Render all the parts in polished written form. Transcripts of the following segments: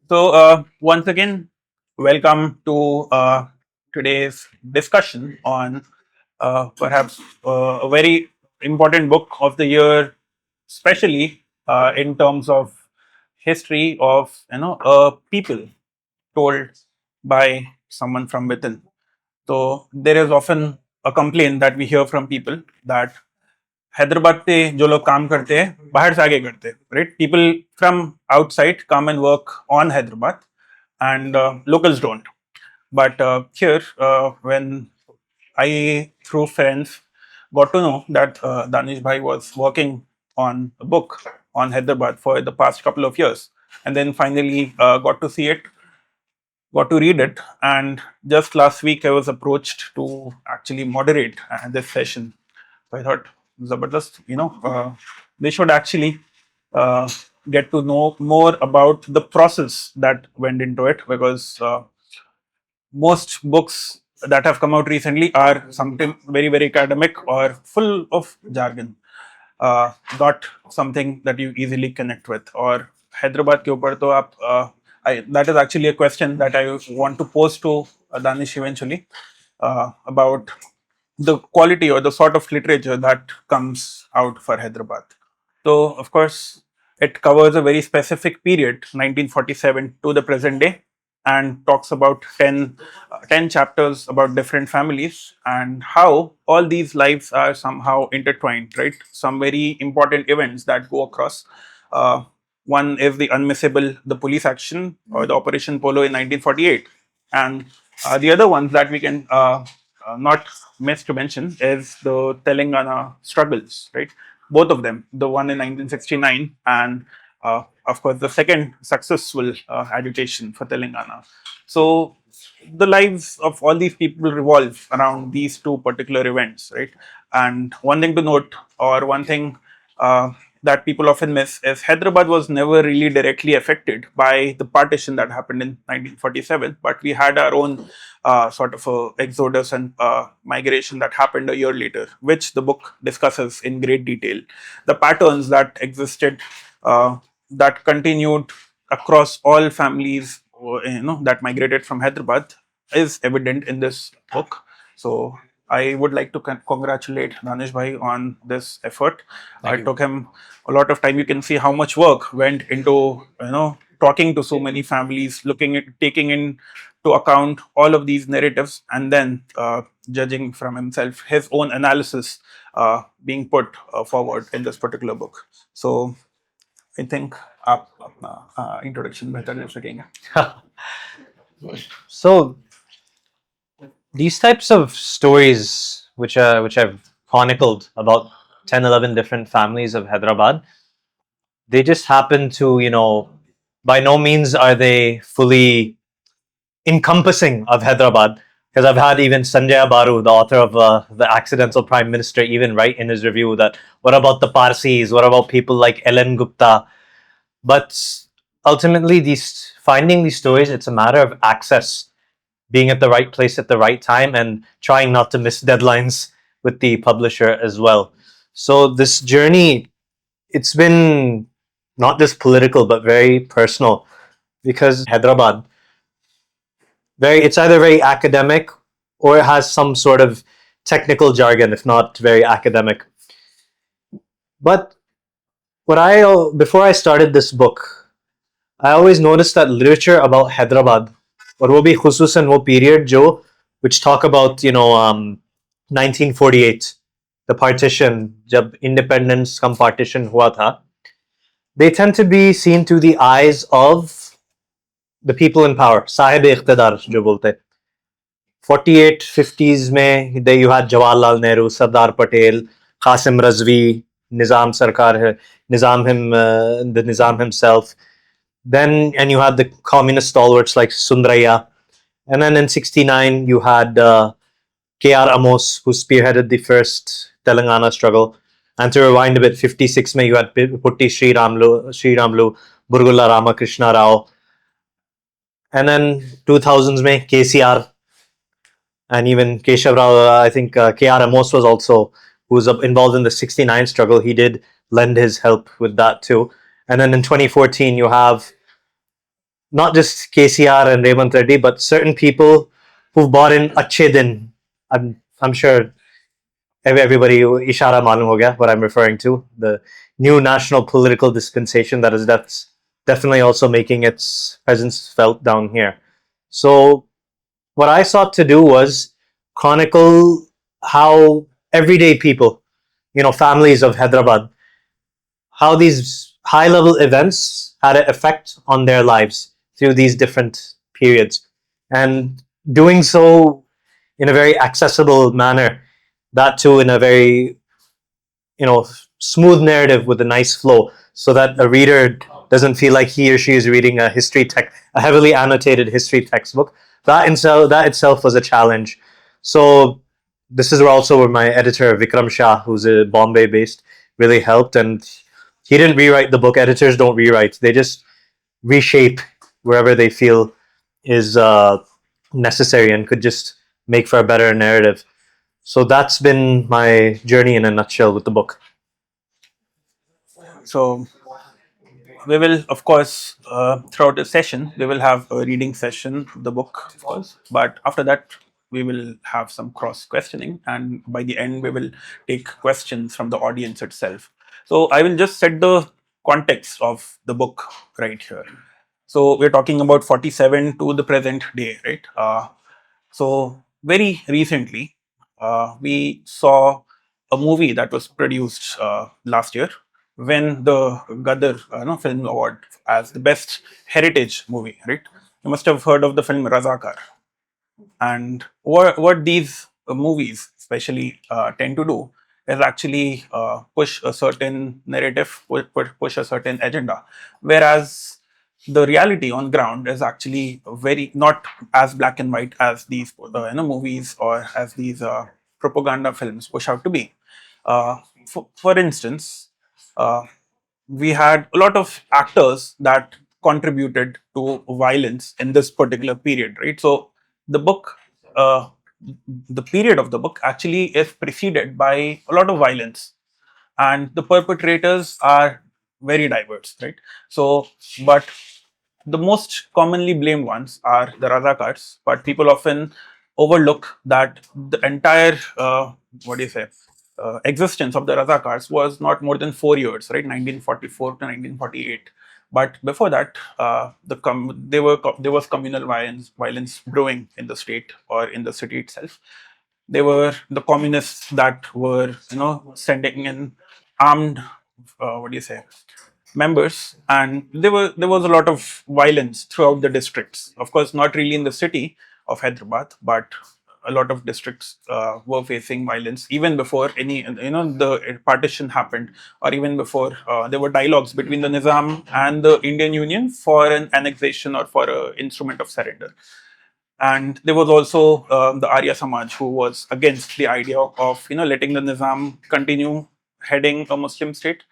So, once again, welcome to today's discussion on perhaps a very important book of the year, especially in terms of history of people told by someone from within. So, there is often a complaint that we hear from people that Hyderabad पे जो लोग काम करते हैं बाहर से आगे करते हैं right people from outside come and work on Hyderabad and locals don't. But here, when I, through friends, got to know that Daneesh Bhai was working on a book on Hyderabad for the past couple of years, and then finally got to see it, got to read it, and just last week I was approached to actually moderate this session. So I thought, Zabardast, they should actually uh, get to know more about the process that went into it because most books that have come out recently are something very, very academic or full of jargon, not something that you easily connect with. Or Hyderabad ke upar to aap, that is actually a question that I want to pose to Danish eventually about the quality or the sort of literature that comes out for Hyderabad. So, of course, it covers a very specific period, 1947 to the present day, and talks about 10 chapters about different families and how all these lives are somehow intertwined, right? Some very important events that go across. Uh, One is the unmissable, the police action or the Operation Polo in 1948. And the other ones that we can not miss to mention is the Telangana struggles, right? Both of them, the one in 1969 and of course the second successful agitation for Telangana. So the lives of all these people revolve around these two particular events, right? And one thing to note, or one thing that people often miss, is Hyderabad was never really directly affected by the partition that happened in 1947, but we had our own sort of exodus and migration that happened a year later, which the book discusses in great detail. The patterns that existed, that continued across all families, that migrated from Hyderabad, is evident in this book. So I would like to congratulate Danish Bhai on this effort. It took him a lot of time. You can see how much work went into talking to so many families, looking at taking into account all of these narratives, and then judging from himself his own analysis being put forward in this particular book. So I think आप अपना introduction बेहतर दे सकेंगे. So these types of stories, which I've chronicled about 10, 11 different families of Hyderabad, they just happen to, by no means are they fully encompassing of Hyderabad. Because I've had even Sanjay Baru, the author of The Accidental Prime Minister, even write in his review that what about the Parsis? What about people like Ellen Gupta? But ultimately, finding these stories, it's a matter of access, being at the right place at the right time, and trying not to miss deadlines with the publisher as well. So this journey, it's been not just political but very personal, because Hyderabad, it's either very academic or it has some sort of technical jargon, if not very academic. But before I started this book, I always noticed that literature about Hyderabad, और वो भी खुसूसन वो period जो which talk about 1948, the partition, जब independence come partition हुआ था, they tend to be seen through the eyes of the people in power, Sahib इख्तिदार जो बोलते. 48, 50s में there you had Jawaharlal Nehru, Sardar Patel, Qasim Razvi, Nizam Sarkar, the Nizam himself. Then, and you had the communist stalwarts like Sundaraya. And then in 69, you had K.R. Amos, who spearheaded the first Telangana struggle. And to rewind a bit, 56 mein you had Putti Sri Ramlu, Burgulla Ramakrishna Rao. And then 2000s mein KCR, and even Keshav Rao, I think K.R. Amos was also, who was involved in the 69 struggle. He did lend his help with that too. And then in 2014, you have not just KCR and Raymond Reddy, but certain people who've bought in Achhe Din. I'm sure everybody ishara malum ho gaya what I'm referring to. The new national political dispensation that's definitely also making its presence felt down here. So what I sought to do was chronicle how everyday people, families of Hyderabad, how these high level events had an effect on their lives through these different periods. And doing so in a very accessible manner, that too in a very, you know, smooth narrative with a nice flow, so that a reader doesn't feel like he or she is reading a heavily annotated history textbook. That itself was a challenge. So this is also where my editor Vikram Shah, who's a Bombay based, really helped. And he didn't rewrite the book. Editors don't rewrite; they just reshape wherever they feel is necessary and could just make for a better narrative. So that's been my journey in a nutshell with the book. So we will, of course, throughout the session, we will have a reading session of the book, of course. But after that, we will have some cross questioning, and by the end, we will take questions from the audience itself. So I will just set the context of the book right here. So we're talking about 47 to the present day, right? So very recently, we saw a movie that was produced last year, when the Gadar Film Award as the best heritage movie. Right? You must have heard of the film Razakar. And what these movies especially tend to do is actually push a certain narrative, push a certain agenda, whereas the reality on ground is actually very not as black and white as these movies or as these propaganda films push out to be. For instance, uh, we had a lot of actors that contributed to violence in this particular period, right? So the book, uh, the period of the book actually is preceded by a lot of violence, and the perpetrators are very diverse, right? So, but the most commonly blamed ones are the Razakars, but people often overlook that the entire, what do you say, existence of the Razakars was not more than 4 years, right? 1944 to 1948. But before that, there was communal violence brewing in the state or in the city itself. They were the communists that were, sending in armed, what do you say, members, and there was a lot of violence throughout the districts. Of course, not really in the city of Hyderabad, but a lot of districts were facing violence even before any, the partition happened, or even before there were dialogues between the Nizam and the Indian Union for an annexation or for an instrument of surrender. And there was also the Arya Samaj, who was against the idea of letting the Nizam continue heading a Muslim state.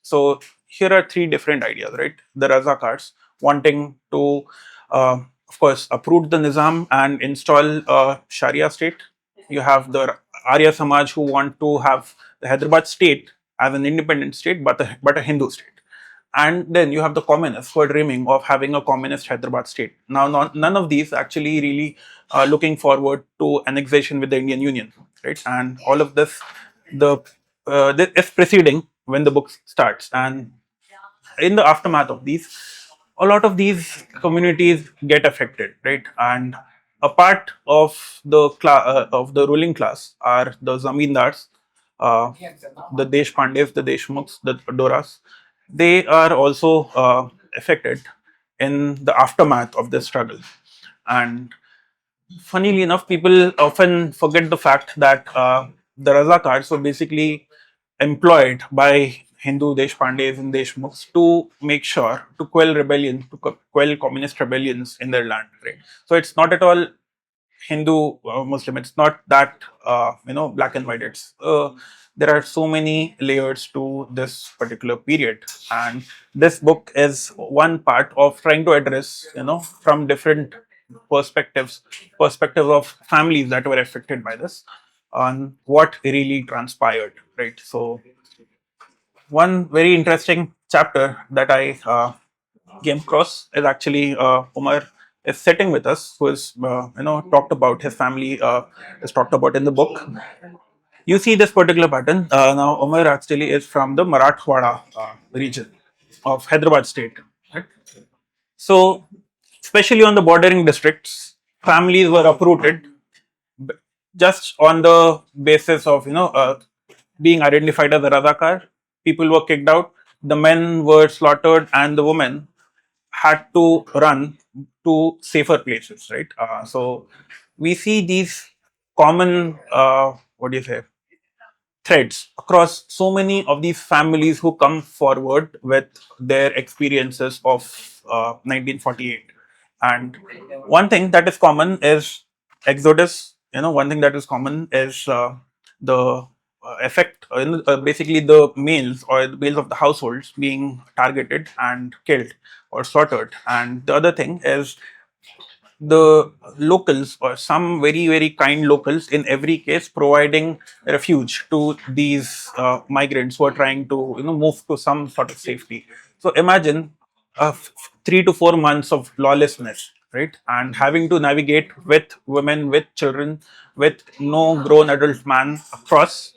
So here are three different ideas, right? The Razakars wanting to, of course, uproot the Nizam and install a Sharia state. You have the Arya Samaj, who want to have the Hyderabad state as an independent state, but a Hindu state. And then you have the communists who are dreaming of having a communist Hyderabad state. Now, none of these actually really are looking forward to annexation with the Indian Union, right? And all of this is preceding when the book starts. And in the aftermath of these, a lot of these communities get affected, right? And a part of the ruling class are the zamindars, uh, the Deshpandes, the Deshmukhs, the Doras. They are also affected in the aftermath of this struggle. And funnily enough, people often forget the fact that the Razakars were basically employed by Hindu Deshpandes and Deshmukhs to make sure to quell rebellion, to quell communist rebellions in their land. Right. So it's not at all Hindu Muslim. It's not that black and white. It's there are so many layers to this particular period, and this book is one part of trying to address from different perspectives of families that were affected by this, on what really transpired. Right. So one very interesting chapter that I came across is actually Umar is sitting with us, who is talked about his family is talked about in the book. You see this particular pattern. Now, Umar actually is from the Marathwada region of Hyderabad state. Right? So, especially on the bordering districts, families were uprooted just on the basis of being identified as a Razakar. People were kicked out. The men were slaughtered, and the women had to run to safer places. Right. So we see these common what do you say threads across so many of these families who come forward with their experiences of 1948. And one thing that is common is exodus. One thing that is common is the effect, basically the males or the males of the households being targeted and killed or slaughtered. And the other thing is the locals, or some very very kind locals in every case, providing refuge to these migrants who are trying to move to some sort of safety. So imagine 3 to 4 months of lawlessness, right, and having to navigate with women, with children, with no grown adult man across,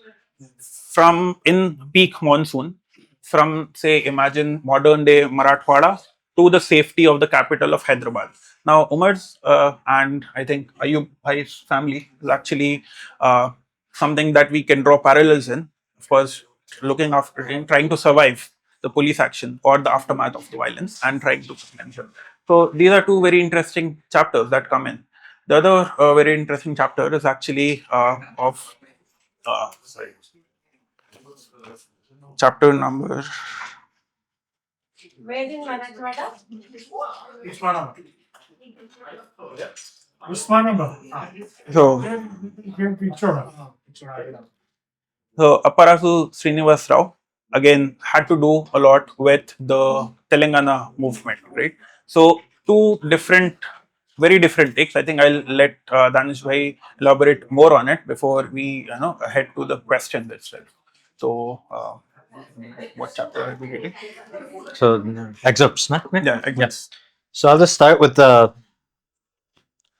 from in peak monsoon, from say imagine modern day Marathwada to the safety of the capital of Hyderabad. Now, Umar's and I think Ayub Bhai's family is actually something that we can draw parallels in. Of course, looking after him, trying to survive the police action or the aftermath of the violence and trying to mention. So these are two very interesting chapters that come in. The other very interesting chapter is actually of sorry, chapter number. Where in Marathwada? So, Apparasu Srinivas Rao again had to do a lot with the Telangana movement, right? So, two different, very different takes. I think I'll let Daneesh bhai elaborate more on it before we head to the question itself. So, what chapter are we reading? So excerpts, nah? Yeah, I guess. So I'll just start with the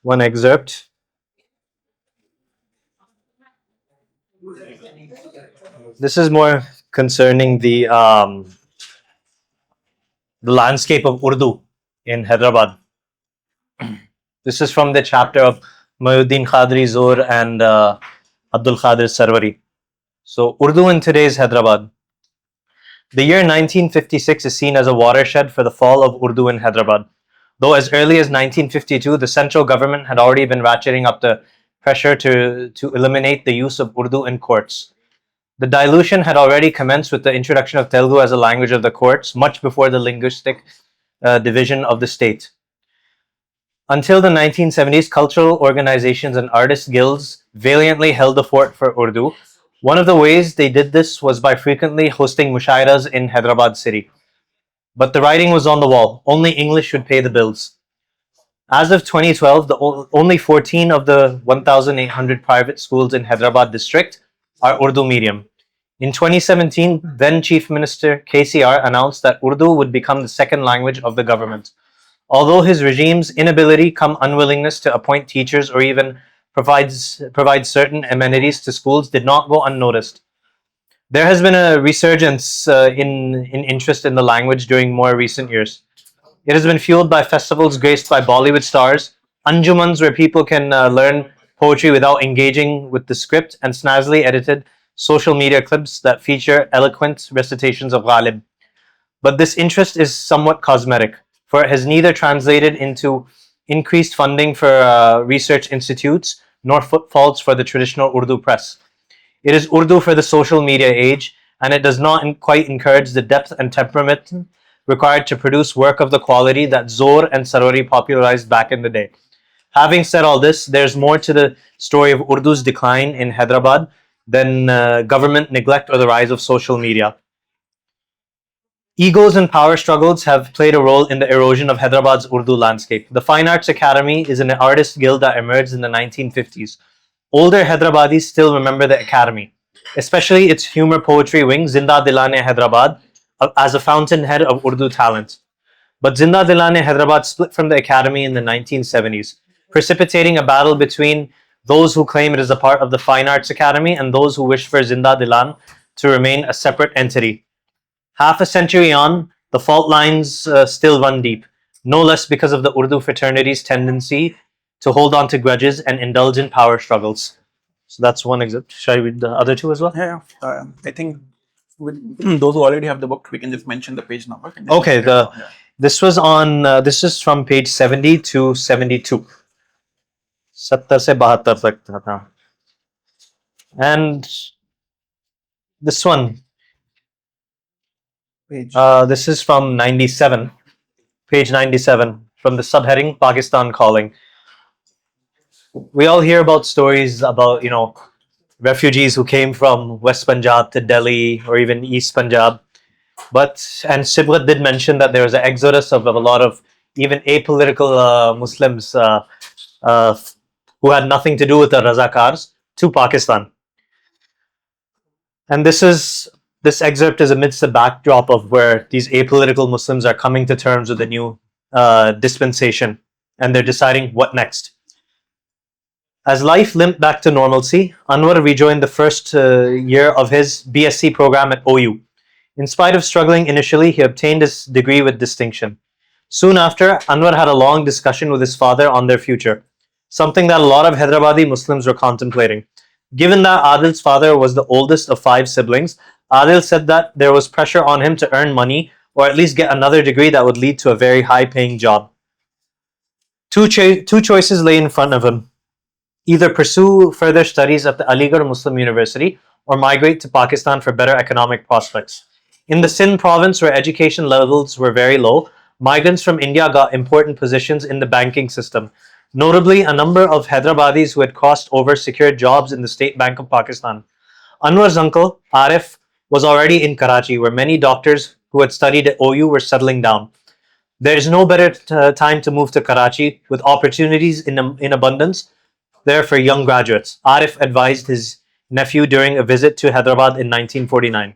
one excerpt. This is more concerning the landscape of Urdu in Hyderabad. This is from the chapter of Mayuddin Khadri Zor and Abdul Khadir Sarwari. So Urdu in today's Hyderabad. The year 1956 is seen as a watershed for the fall of Urdu in Hyderabad. Though as early as 1952, the central government had already been ratcheting up the pressure to eliminate the use of Urdu in courts. The dilution had already commenced with the introduction of Telugu as a language of the courts, much before the linguistic division of the state. Until the 1970s, cultural organizations and artist guilds valiantly held the fort for Urdu. One of the ways they did this was by frequently hosting mushairas in Hyderabad city. But the writing was on the wall. Only English should pay the bills. As of 2012, only 14 of the 1,800 private schools in Hyderabad district are Urdu medium. In 2017, then Chief Minister KCR announced that Urdu would become the second language of the government. Although his regime's inability, come unwillingness to appoint teachers or even provide certain amenities to schools did not go unnoticed. There has been a resurgence in interest in the language during more recent years. It has been fueled by festivals graced by Bollywood stars, anjumans where people can learn poetry without engaging with the script, and snazzily edited social media clips that feature eloquent recitations of Ghalib. But this interest is somewhat cosmetic, for it has neither translated into increased funding for research institutes nor footfalls for the traditional Urdu press. It is Urdu for the social media age, and it does not quite encourage the depth and temperament required to produce work of the quality that Zor and Sarori popularized back in the day. Having said all this, there's more to the story of Urdu's decline in Hyderabad than government neglect or the rise of social media. Egos and power struggles have played a role in the erosion of Hyderabad's Urdu landscape. The Fine Arts Academy is an artist guild that emerged in the 1950s. Older Hyderabadis still remember the academy, especially its humor poetry wing, Zinda Dilane Hyderabad, as a fountainhead of Urdu talent. But Zinda Dilan-e Hyderabad split from the academy in the 1970s, precipitating a battle between those who claim it is a part of the Fine Arts Academy and those who wish for Zinda Dilan to remain a separate entity. Half a century on, the fault lines still run deep, no less because of the Urdu fraternity's tendency to hold on to grudges and indulge in power struggles. So that's one example. Should I read the other two as well? Yeah, I think with those who already have the book, we can just mention the page number. Okay, this was on. This is from page 70 to 72. 70 se 72 tak tha. And this one, Page. this is from 97, page 97, from the subheading Pakistan Calling. We all hear about stories about, refugees who came from West Punjab to Delhi or even East Punjab. And Sibghat did mention that there was an exodus of a lot of even apolitical Muslims who had nothing to do with the Razakars to Pakistan. And this excerpt is amidst the backdrop of where these apolitical Muslims are coming to terms with the new dispensation, and they're deciding what next. As life limped back to normalcy, Anwar rejoined the first year of his BSc program at OU. In spite of struggling initially, he obtained his degree with distinction. Soon after, Anwar had a long discussion with his father on their future, something that a lot of Hyderabadi Muslims were contemplating. Given that Adil's father was the oldest of 5 siblings, Adil said that there was pressure on him to earn money or at least get another degree that would lead to a very high-paying job. Two choices lay in front of him. Either pursue further studies at the Aligarh Muslim University or migrate to Pakistan for better economic prospects. In the Sindh province, where education levels were very low, migrants from India got important positions in the banking system. Notably, a number of Hyderabadis who had crossed over secured jobs in the State Bank of Pakistan. Anwar's uncle, Arif, was already in Karachi, where many doctors who had studied at OU were settling down. There is no better time to move to Karachi, with opportunities in abundance there for young graduates, Arif advised his nephew during a visit to Hyderabad in 1949.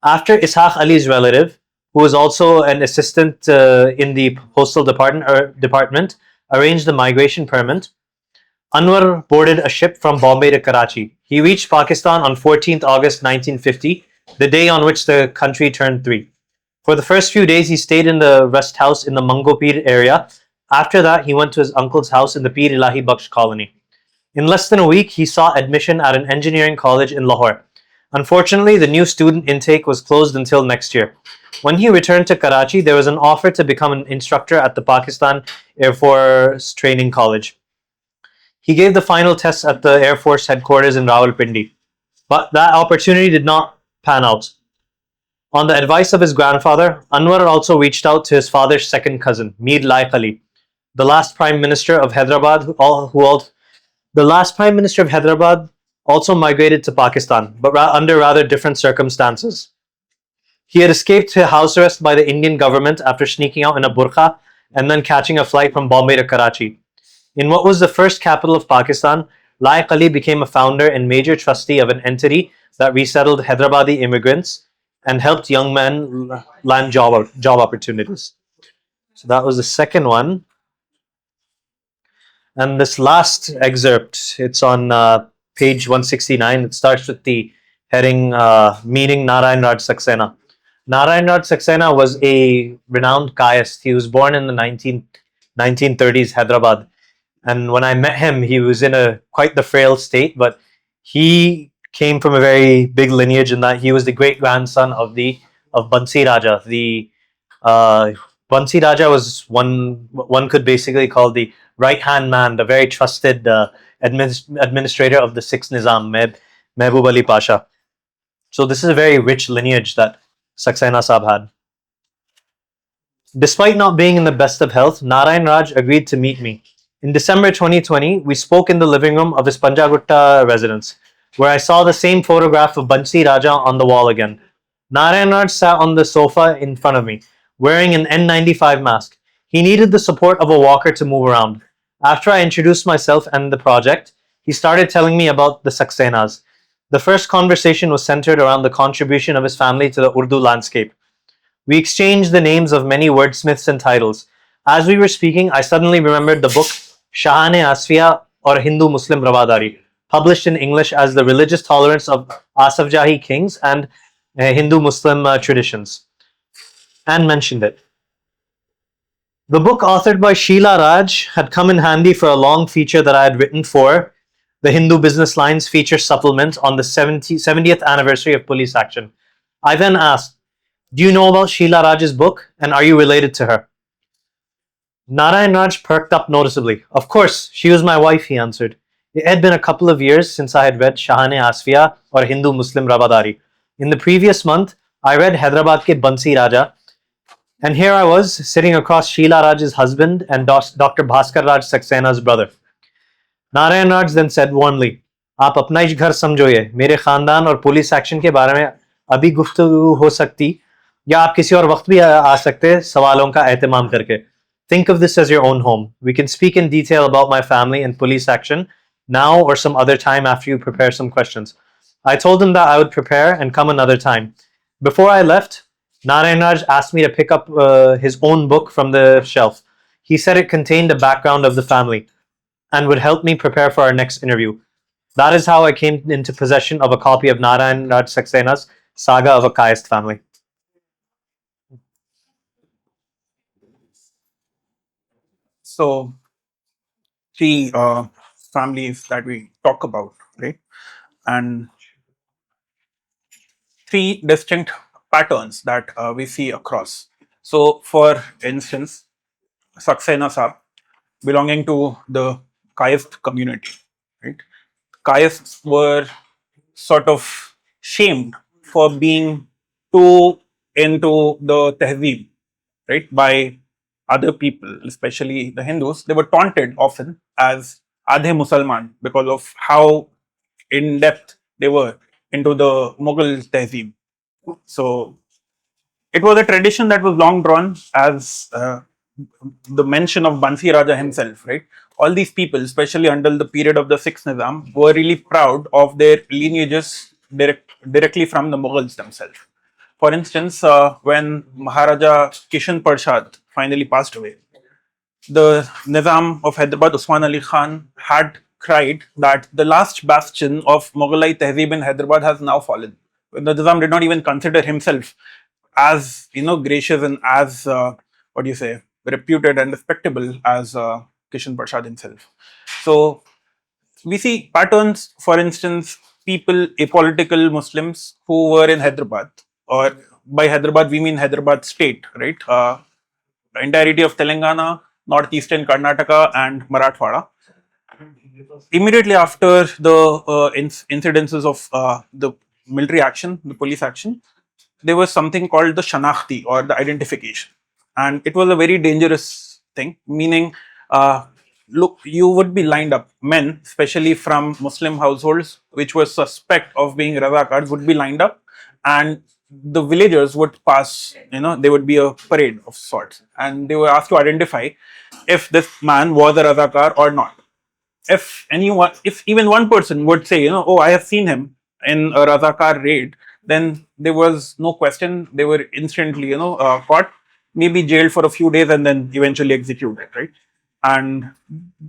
After Ishaq Ali's relative, who was also an assistant in the postal department, arranged the migration permit, Anwar boarded a ship from Bombay to Karachi. He reached Pakistan on 14th August 1950, the day on which the country turned 3. For the first few days, he stayed in the rest house in the Mangopir area. After that, he went to his uncle's house in the Pir Ilahi Baksh colony. In less than a week, he sought admission at an engineering college in Lahore. Unfortunately, the new student intake was closed until next year. When he returned to Karachi, there was an offer to become an instructor at the Pakistan Air Force Training College. He gave the final tests at the Air Force headquarters in Rawalpindi, but that opportunity did not pan out. On the advice of his grandfather, Anwar also reached out to his father's second cousin, Mir Laiq Ali, the last Prime Minister of Hyderabad, also migrated to Pakistan, but under rather different circumstances. He had escaped to house arrest by the Indian government after sneaking out in a burqa and then catching a flight from Bombay to Karachi. In what was the first capital of Pakistan, Laiq Ali became a founder and major trustee of an entity that resettled Hyderabadi immigrants and helped young men land job opportunities. So that was the second one. And this last excerpt, it's on page 169. It starts with the heading Meeting Narayan Raj Saxena. Narayan Raj Saxena was a renowned Kayast. He was born in the 1930s, Hyderabad. And when I met him, he was in quite the frail state, but he came from a very big lineage in that he was the great grandson of Bansi Raja. Bansi Raja was one could basically call the right hand man, the very trusted administrator of the sixth Nizam, Mehboob Ali Pasha. So this is a very rich lineage that Saxena Saab had. Despite not being in the best of health, Narayan Raj agreed to meet me. In December 2020, we spoke in the living room of his Panjagutta residence, where I saw the same photograph of Bansi Raja on the wall again. Narayan Raj sat on the sofa in front of me, wearing an N95 mask. He needed the support of a walker to move around. After I introduced myself and the project, he started telling me about the Saxenas. The first conversation was centered around the contribution of his family to the Urdu landscape. We exchanged the names of many wordsmiths and titles. As we were speaking, I suddenly remembered the book Shahane Asfiya or Hindu Muslim Ravadari, published in English as The Religious Tolerance of Asafjahi Kings and Hindu Muslim Traditions, and mentioned it. The book, authored by Sheila Raj, had come in handy for a long feature that I had written for the Hindu Business Lines feature supplement on the 70th anniversary of police action. I then asked, "Do you know about Sheila Raj's book, and are you related to her?" Narayan Raj perked up noticeably. "Of course, she was my wife," he answered. It had been a couple of years since I had read Shahane Asfiya or Hindu Muslim Ravadari. In the previous month, I read Hyderabad ke Bansi Raja, and here I was, sitting across Sheila Raj's husband and Dr. Bhaskar Raj Saxena's brother. Narayan Raj then said warmly, "आप अपना ही घर समझोए, मेरे खानदान और police action के बारे में अभी गुफ्तगू हो सकती, या आप किसी और वक्त भी आ सकते सवालों का एहतमाम करके. Think of this as your own home. We can speak in detail about my family and police action now or some other time after you prepare some questions." I told him that I would prepare and come another time. Before I left, Narayan Raj asked me to pick up his own book from the shelf. He said it contained a background of the family and would help me prepare for our next interview. That is how I came into possession of a copy of Narayan Raj Saksena's Saga of a Kayast Family. So, three families that we talk about, right? And three distinct patterns that we see across. So, for instance, Saxena Saab belonging to the Kayast community, right? Kayasts were sort of shamed for being too into the tehzeeb, right, by other people, especially the Hindus. They were taunted often as Adhe Musalman because of how in depth they were into the Mughal tehzeeb. So it was a tradition that was long drawn, as the mention of Bansi Raja himself, right? All these people, especially until the period of the sixth Nizam, were really proud of their lineages directly from the Mughals themselves. For instance, when Maharaja Kishan Parshad finally passed away, the Nizam of Hyderabad, Usman Ali Khan, had cried that the last bastion of Mughalai Tehzeeb in Hyderabad has now fallen. The Nizam did not even consider himself as gracious and as what do you say, reputed and respectable as Kishan Prasad himself. So we see patterns. For instance, people, apolitical Muslims who were in Hyderabad, or by Hyderabad we mean Hyderabad state, right? The entirety of Telangana, northeastern Karnataka, and Marathwada. Immediately after the incidences of the military action, the police action, there was something called the Shanakhti, or the identification. And it was a very dangerous thing, meaning, look, you would be lined up. Men, especially from Muslim households, which were suspect of being Razakars, would be lined up, and the villagers would pass, there would be a parade of sorts, and they were asked to identify if this man was a Razakar or not. If even one person would say, oh, I have seen him in a Razakar raid, then there was no question. They were instantly, caught, maybe jailed for a few days, and then eventually executed, right? And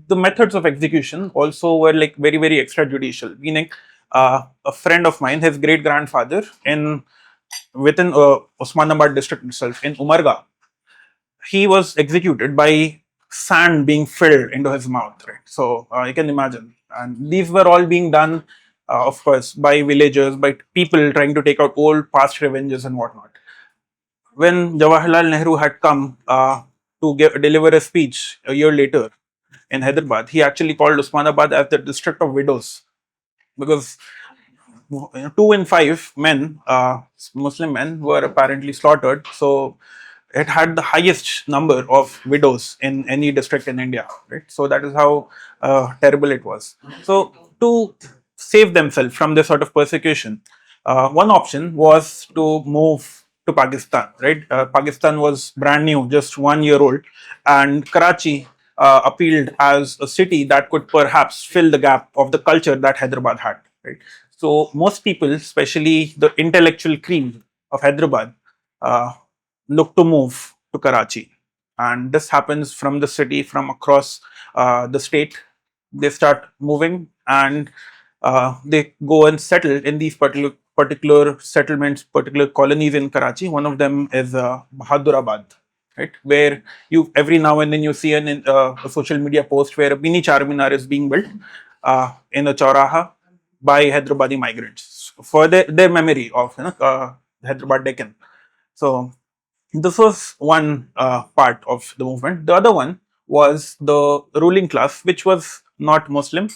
the methods of execution also were like very, very extrajudicial, meaning a friend of mine, his great grandfather, within Osmanabad district itself, in Umarga, he was executed by sand being filled into his mouth, right? So you can imagine. And these were all being done, of course, by villagers, by people trying to take out old past revenges and whatnot. When Jawaharlal Nehru had come to deliver a speech a year later in Hyderabad, he actually called Osmanabad as the district of widows, because 2 in 5 men, Muslim men, were apparently slaughtered. So it had the highest number of widows in any district in India, right? So that is how terrible it was. So to save themselves from this sort of persecution, one option was to move to Pakistan, right? Pakistan was brand new, just 1 year old, and Karachi appealed as a city that could perhaps fill the gap of the culture that Hyderabad had, right? So most people, especially the intellectual cream of Hyderabad, uh, look to move to Karachi. And this happens from the city, from across the state. They start moving, and they go and settle in these particular settlements, particular colonies in Karachi. One of them is Bahadurabad, right, where you every now and then you see a social media post where a mini Charminar is being built in a Chauraha by Hyderabadi migrants for their memory of Hyderabad Deccan. So this was one part of the movement. The other one was the ruling class, which was not Muslim,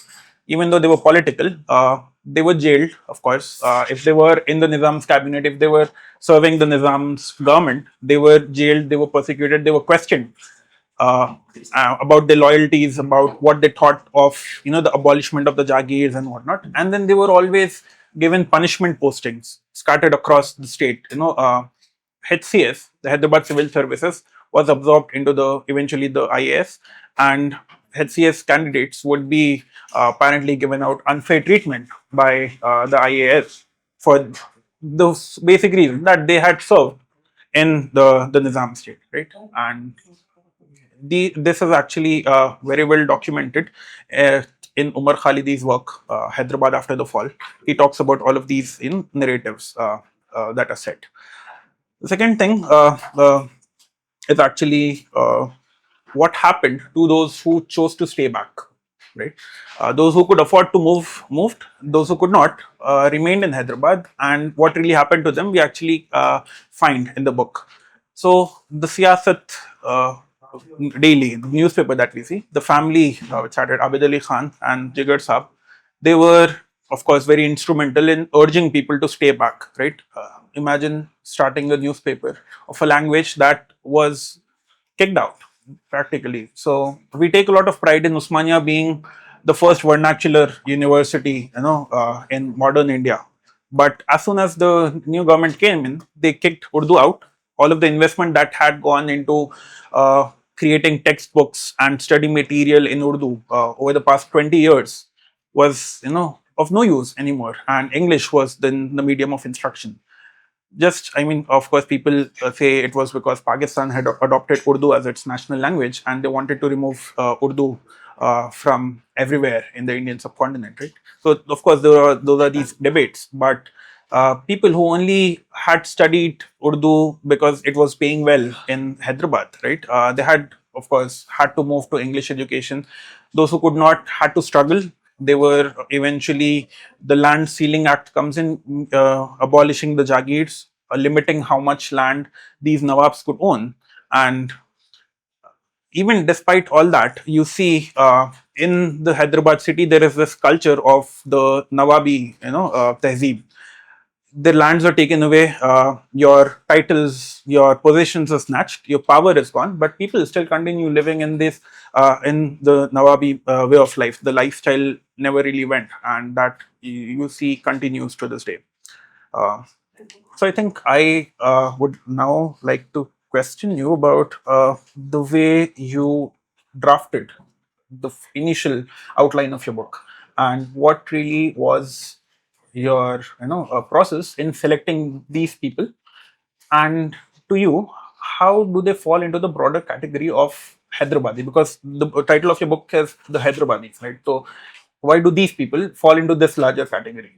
even though they were political. They were jailed, of course. If they were in the Nizam's cabinet, if they were serving the Nizam's government, they were jailed, they were persecuted, they were questioned uh, about their loyalties, about what they thought of, the abolishment of the Jagirs and whatnot. And then they were always given punishment postings scattered across the state. HCS, the Hyderabad Civil Services, was absorbed into the eventually the IAS, and HCS candidates would be apparently given out unfair treatment by the IAS for those basic reasons that they had served in the Nizam state, right? And this is actually very well documented in Umar Khalidi's work, Hyderabad After the Fall. He talks about all of these in narratives that are set. The second thing is actually what happened to those who chose to stay back, right? Those who could afford to move moved. Those who could not remained in Hyderabad. And what really happened to them, we actually find in the book. So the Siyasat daily, the newspaper that we see, the family which started Abid Ali Khan and Jigar Saab, they were, of course, very instrumental in urging people to stay back, right? Imagine starting a newspaper of a language that was kicked out practically. So we take a lot of pride in Usmania being the first vernacular university, in modern India. But as soon as the new government came in, they kicked Urdu out. All of the investment that had gone into creating textbooks and study material in Urdu over the past 20 years was, of no use anymore. And English was then the medium of instruction. Just, I mean, of course, people say it was because Pakistan had adopted Urdu as its national language and they wanted to remove Urdu from everywhere in the Indian subcontinent, right? So, of course, those are these debates, but people who only had studied Urdu because it was paying well in Hyderabad, right? They had, of course, had to move to English education. Those who could not had to struggle. They were eventually, the Land Ceiling Act comes in, abolishing the Jagirs, limiting how much land these Nawabs could own. And even despite all that, you see in the Hyderabad city, there is this culture of the Nawabi, tehzeeb. Their lands are taken away, your titles, your possessions are snatched, your power is gone, but people still continue living in this, in the Nawabi way of life. The lifestyle never really went, and that you see continues to this day. Uh, so I think I would now like to question you about the way you drafted the initial outline of your book, and what really was your process in selecting these people, and to you, how do they fall into the broader category of Hyderabadi? Because the title of your book is the Hyderabadis, right? So why do these people fall into this larger category?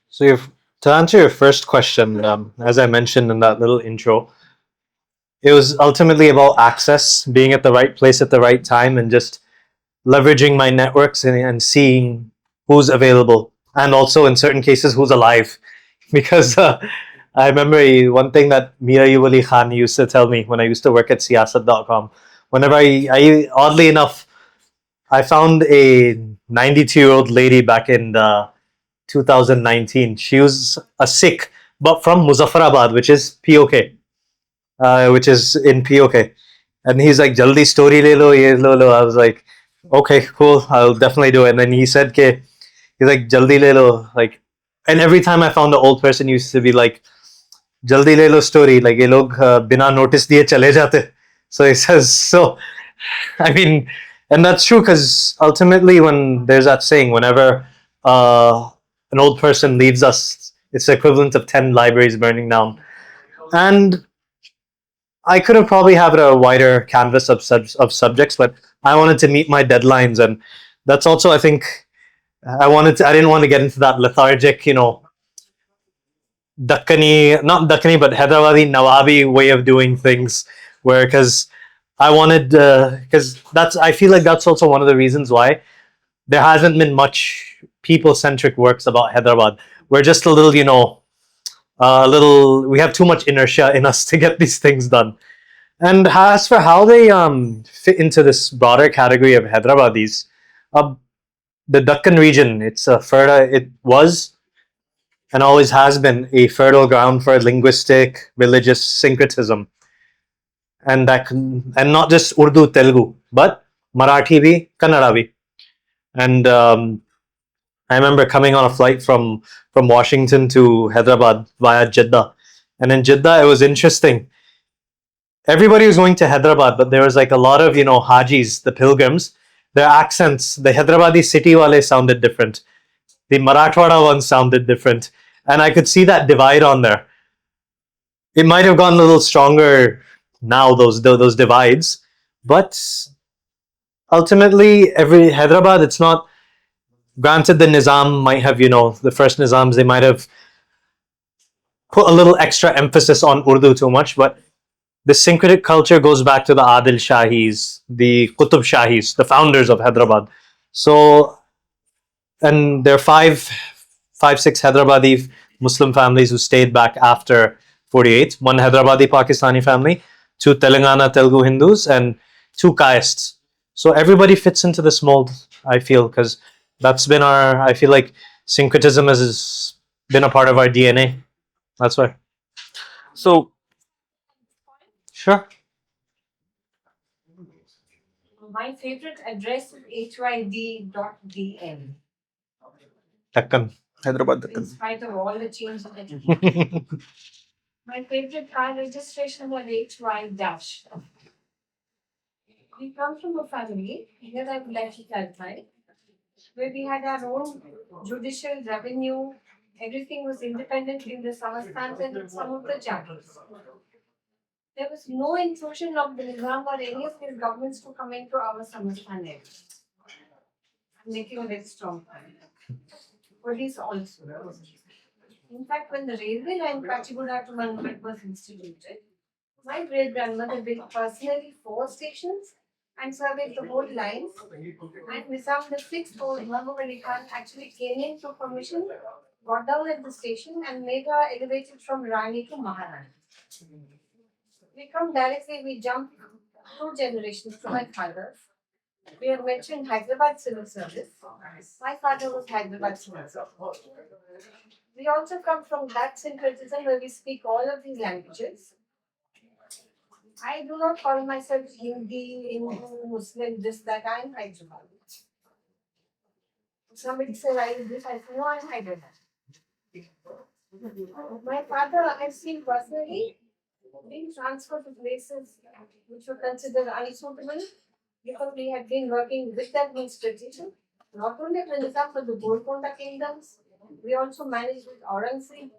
So, to answer your first question, as I mentioned in that little intro, it was ultimately about access, being at the right place at the right time, and just leveraging my networks and seeing who's available, and also in certain cases who's alive. Because I remember one thing that Mira Yuwali Khan used to tell me when I used to work at siyasat.com. Whenever oddly enough, I found a 92-year-old lady back in 2019. She was a Sikh, but from Muzaffarabad, which is POK, which is in POK. And he's like, "Jaldi story le lo, ye lo lo." I was like, "Okay, cool, I'll definitely do it." And then he said, "Ke," he's like, "Jaldi le lo," like, and every time I found an old person used to be like, "Jaldi le lo story," like ye log bina notice diye chale jate. So he says, so I mean, and that's true because ultimately, when there's that saying, whenever an old person leaves us, it's the equivalent of 10 libraries burning down. And I could have probably had a wider canvas of subjects, but I wanted to meet my deadlines, and that's also, I think, I didn't want to get into that lethargic, not Dakkani, but Hyderabadi Nawabi way of doing things, where because I wanted, because I feel like that's also one of the reasons why there hasn't been much people centric works about Hyderabad. We're just a little, we have too much inertia in us to get these things done. And as for how they fit into this broader category of Hyderabadis, uh, the Deccan region, it was and always has been a fertile ground for linguistic, religious syncretism, and not just Urdu, Telugu, but Marathi bhi, Kannada bhi. And I remember coming on a flight from Washington to Hyderabad via Jeddah, and in Jeddah it was interesting. Everybody was going to Hyderabad, but there was like a lot of Hajis, the pilgrims. Their accents, the Hyderabadi city wale sounded different. The Marathwada ones sounded different, and I could see that divide on there. It might have gotten a little stronger now, those divides, but ultimately, every Hyderabad, it's not. Granted, the Nizam might have, the first Nizams, they might have put a little extra emphasis on Urdu too much, but the syncretic culture goes back to the Adil Shahis, the Qutub Shahis, the founders of Hyderabad. So, and there are six Hyderabadi Muslim families who stayed back after 48. One Hyderabadi Pakistani family, two Telangana Telugu Hindus, and two castes. So everybody fits into this mold, I feel, because that's been I feel like syncretism has been a part of our DNA. That's why. So, Sure. My favorite address is hyd.dn. Deccan. Hyderabad, In Deccan. spite of all the changes that my favorite car registration was HY dash. We come from a family, here I would like to clarify, where we had our own judicial revenue, everything was independent in the Samastans and some of the chapters. There was no intrusion of the Nizam or any of these governments to come into our Samastan area. I'm making a very strong point. Police also. In fact, when the railway line Kachiguda to Mangalat was instituted, my great grandmother built personally 4 stations and surveyed the whole line. And Nizam the sixth, Muhammad Ali Khan, actually came in for permission, got down at the station, and made her elevated from Rani to Maharani. We come directly, we jump 2 generations to my father. We have mentioned Hyderabad Civil Service. My father was Hyderabad Civil Service. We also come from that syncretism where we speak all of these languages. I do not call myself Hindi, Hindu, Muslim, this, that. I am Hyderabad. Somebody said I am this, I say, no, I am Hyderabad. My father, I've seen personally being transferred to places which were considered unsuitable because we had been working with the administration, not only at Nizam but the Golconda kingdoms. We also managed with Aurangzeb,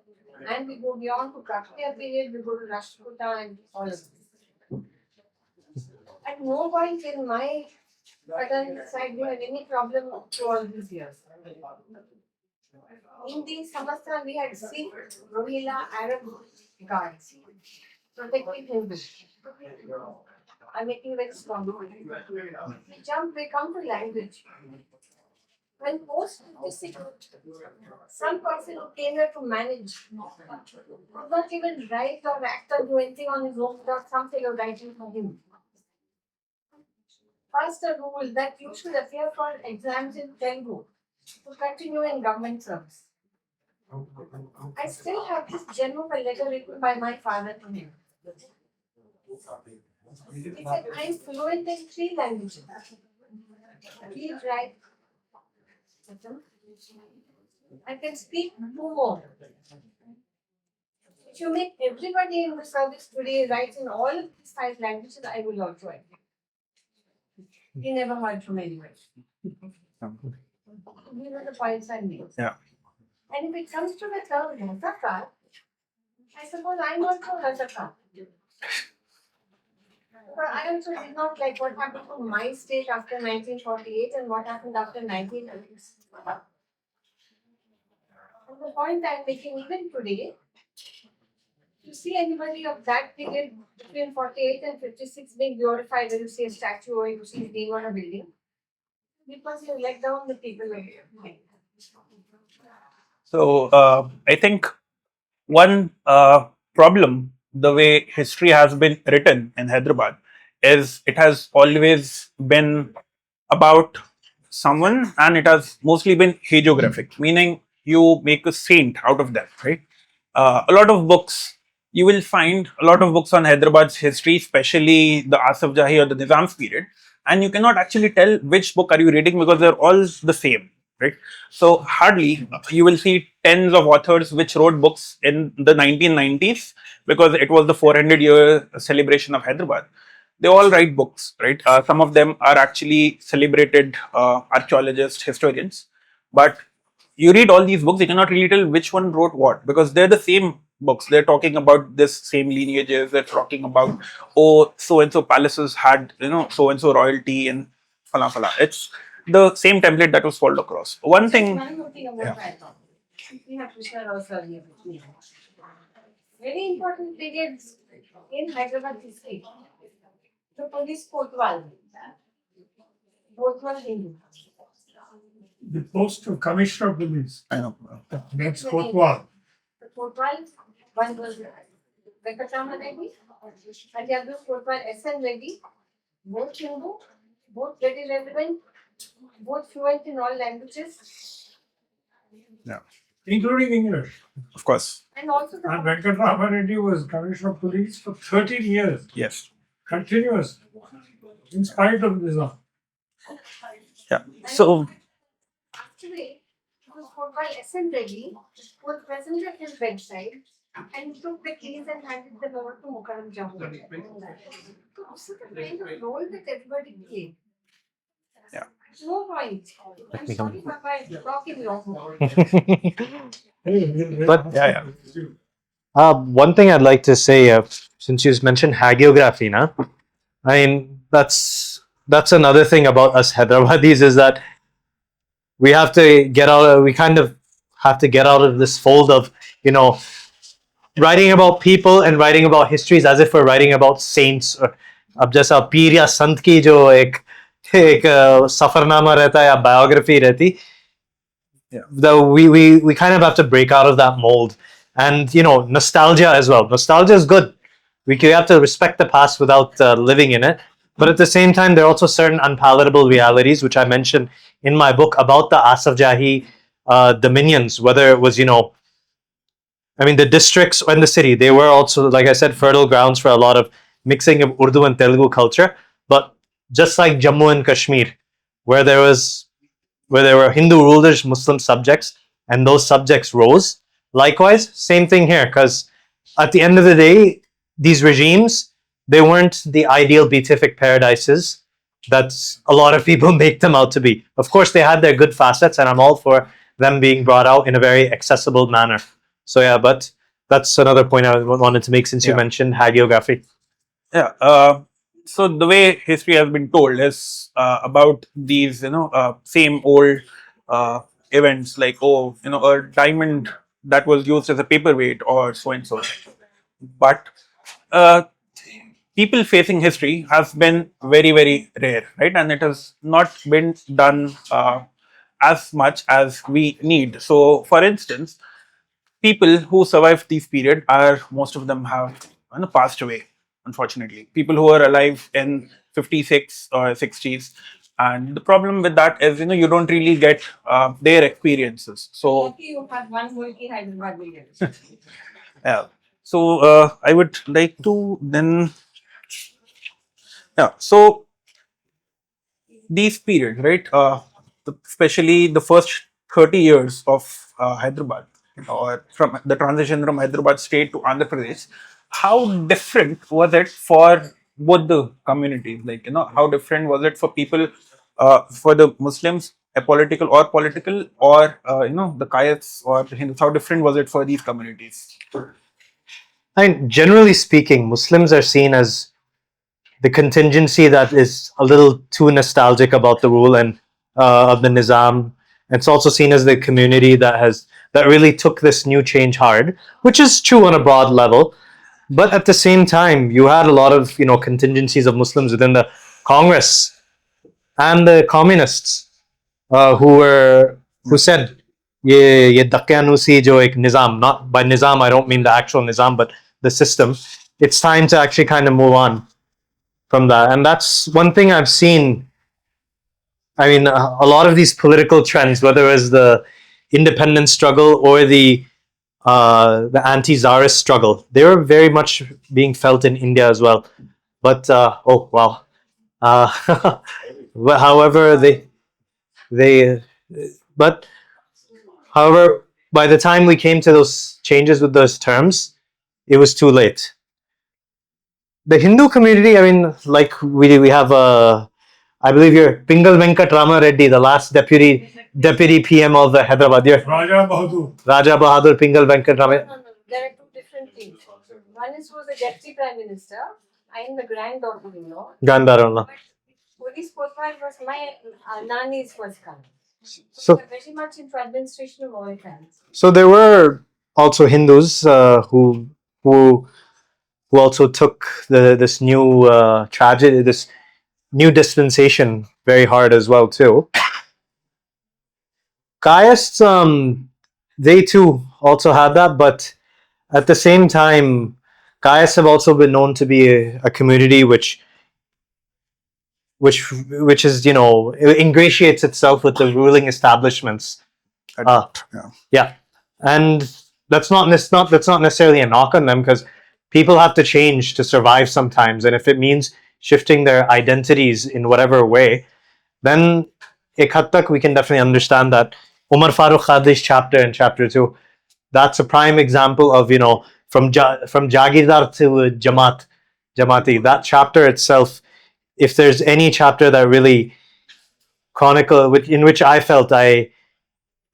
and we go beyond to Kaktiya period, we go to Rashtrakuta and all of this. At no point in my paternal side we had any problem through all these years. In the Samastan, we had Sikh, Rohilla, Arab guards protecting Hindus. I'm making very strong. We come to language. When post some person who came here to manage could not even write or act or do anything on his own without some fellow writing for him. First, a rule that you should appear for exams in Telugu to continue in government service. I still have this gem of a letter written by my father to him. He said, I'm fluent in 3 languages. Read, write. I can speak 2 more. If you make everybody in the service today write in all of these 5 languages, I will also agree. He never heard from anyone. These are the points I made. Yeah. And if it comes to the term Nazakar, I suppose I'm also Rajaka. But I also did not like what happened to my state after 1948 and what happened after 1990s. And the point I'm making even today, you see anybody of that period between 48 and 56 being glorified when you see a statue or you see his name on a building, because you let down the people of it. So I think one problem, the way history has been written in Hyderabad, is it has always been about someone and it has mostly been hagiographic, meaning you make a saint out of them, right? A lot of books, you will find a lot of books on Hyderabad's history, especially the Asaf Jahi or the Nizam's period, and you cannot actually tell which book are you reading because they're all the same, right? So hardly you will see tens of authors which wrote books in the 1990s because it was the 400-year celebration of Hyderabad. They all write books, right? Some of them are actually celebrated archaeologists, historians, but you read all these books, you cannot really tell which one wrote what because they're the same books. They're talking about this same lineages. They're talking about, oh, so and so palaces had, so and so royalty and fala fala. It's the same template that was followed across. One thing, One more thing about that. We have Krishna Rao sir here with me. Very important periods in Hyderabad history. The police Kotwal. Kotwal Hindu. The post of Commissioner of Police. I know. That's Kotwal. The Kotwal, one was Venkatama Reddy, and the other Kotwal S.N. Reddy, both Hindu, both very relevant, both fluent in all languages, Yeah, Including English. of course. and also the And Venkatama Reddy was Commissioner of Police for 13 years. Yes. Continuous. In spite of Nizam. Yeah. So actually, it was Kotwal S.N. Reddy was present at his bedside and took the keys and handed them over to Mukarram Jammu. So this is the kind of role that everybody played. Yeah. No point. I'm sorry, Papa, I'm talking long. But yeah. one thing I'd like to say, since you mentioned hagiography, na, I mean that's another thing about us Hyderabadis is that we have to get out. We kind of have to get out of this fold of writing about people and writing about histories as if we're writing about saints. अब जैसा पीर या संत की जो एक सफरनामा रहता है या biography रहती, we kind of have to break out of that mold. And nostalgia as well. Nostalgia is good. We have to respect the past without living in it. But at the same time, there are also certain unpalatable realities, which I mentioned in my book about the Asaf Jahi dominions, whether it was, the districts and the city, they were also, like I said, fertile grounds for a lot of mixing of Urdu and Telugu culture. But just like Jammu and Kashmir, where there were Hindu rulers, Muslim subjects, and those subjects rose. Likewise, same thing here, because at the end of the day, these regimes, they weren't the ideal beatific paradises that a lot of people make them out to be. Of course, they had their good facets, and I'm all for them being brought out in a very accessible manner. So yeah, but that's another point I wanted to make since you mentioned hagiography. Yeah. So the way history has been told is about these, same old events like, a diamond that was used as a paperweight or so and so. But people facing history has been very, very rare, right? And it has not been done as much as we need. So, for instance, people who survived these period are most of them have passed away, unfortunately. People who are alive in 56 or 60s, and the problem with that is you don't really get their experiences. So Lucky you have one multi Hyderabad million. yeah. So I would like to then so these periods, right? Especially the first 30 years of Hyderabad, or from the transition from Hyderabad state to Andhra Pradesh, how different was it for both the communities? Like, how different was it for people, for the Muslims, apolitical or political, or, the Kayats or the Hindus? How different was it for these communities? And generally speaking, Muslims are seen as the contingency that is a little too nostalgic about the rule and of the Nizam. It's also seen as the community that really took this new change hard, which is true on a broad level. But at the same time, you had a lot of contingencies of Muslims within the Congress and the communists who said ये दक्यानुसी जो एक nizam, not by nizam I don't mean the actual nizam but the system, it's time to actually kind of move on from that. And that's one thing I've seen. I mean, a lot of these political trends, whether it's the independence struggle or the anti-czarist struggle, they were very much being felt in India as well. But oh wow, but however they but however by the time we came to those changes with those terms, it was too late. The Hindu community, I mean, like we have I believe you're Pingal Venkat Rama Reddy, the last deputy PM of the Hyderabad. Raja Bahadur Pingal Venkat Rama. No. There are two different things. One was the deputy prime minister. I am the granddaughter-in-law. Gandharana. Police Kotwal was my Nani's first cousin. So Very much into administration of all kinds. So there were also Hindus who also took this new tragedy, this new dispensation very hard as well too. Kaists, they too also had that, but at the same time, Kaists have also been known to be a community which is ingratiates itself with the ruling establishments. Yeah, and that's not necessarily a knock on them, because people have to change to survive sometimes, and if it means shifting their identities in whatever way, then ek had tak we can definitely understand that. Umar Farooq Khadi's chapter in chapter 2, that's a prime example of from Jagirdar to Jamati. That chapter itself, if there's any chapter that really in which I felt I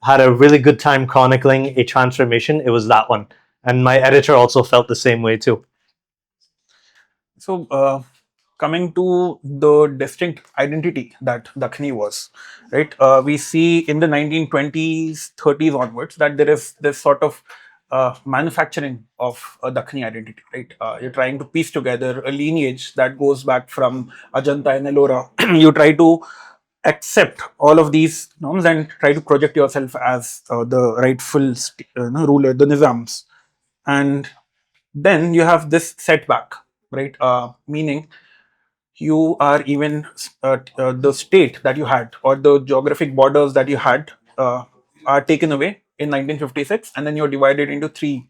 had a really good time chronicling a transformation, it was that one. And my editor also felt the same way too. So, coming to the distinct identity that Dakhni was, right? We see in the 1920s, 30s onwards that there is this sort of manufacturing of a Dakhni identity, right? You're trying to piece together a lineage that goes back from Ajanta and Ellora. You try to accept all of these norms and try to project yourself as the rightful ruler, the Nizams. And then you have this setback, right? Meaning you are even the state that you had or the geographic borders that you had are taken away in 1956, and then you're divided into three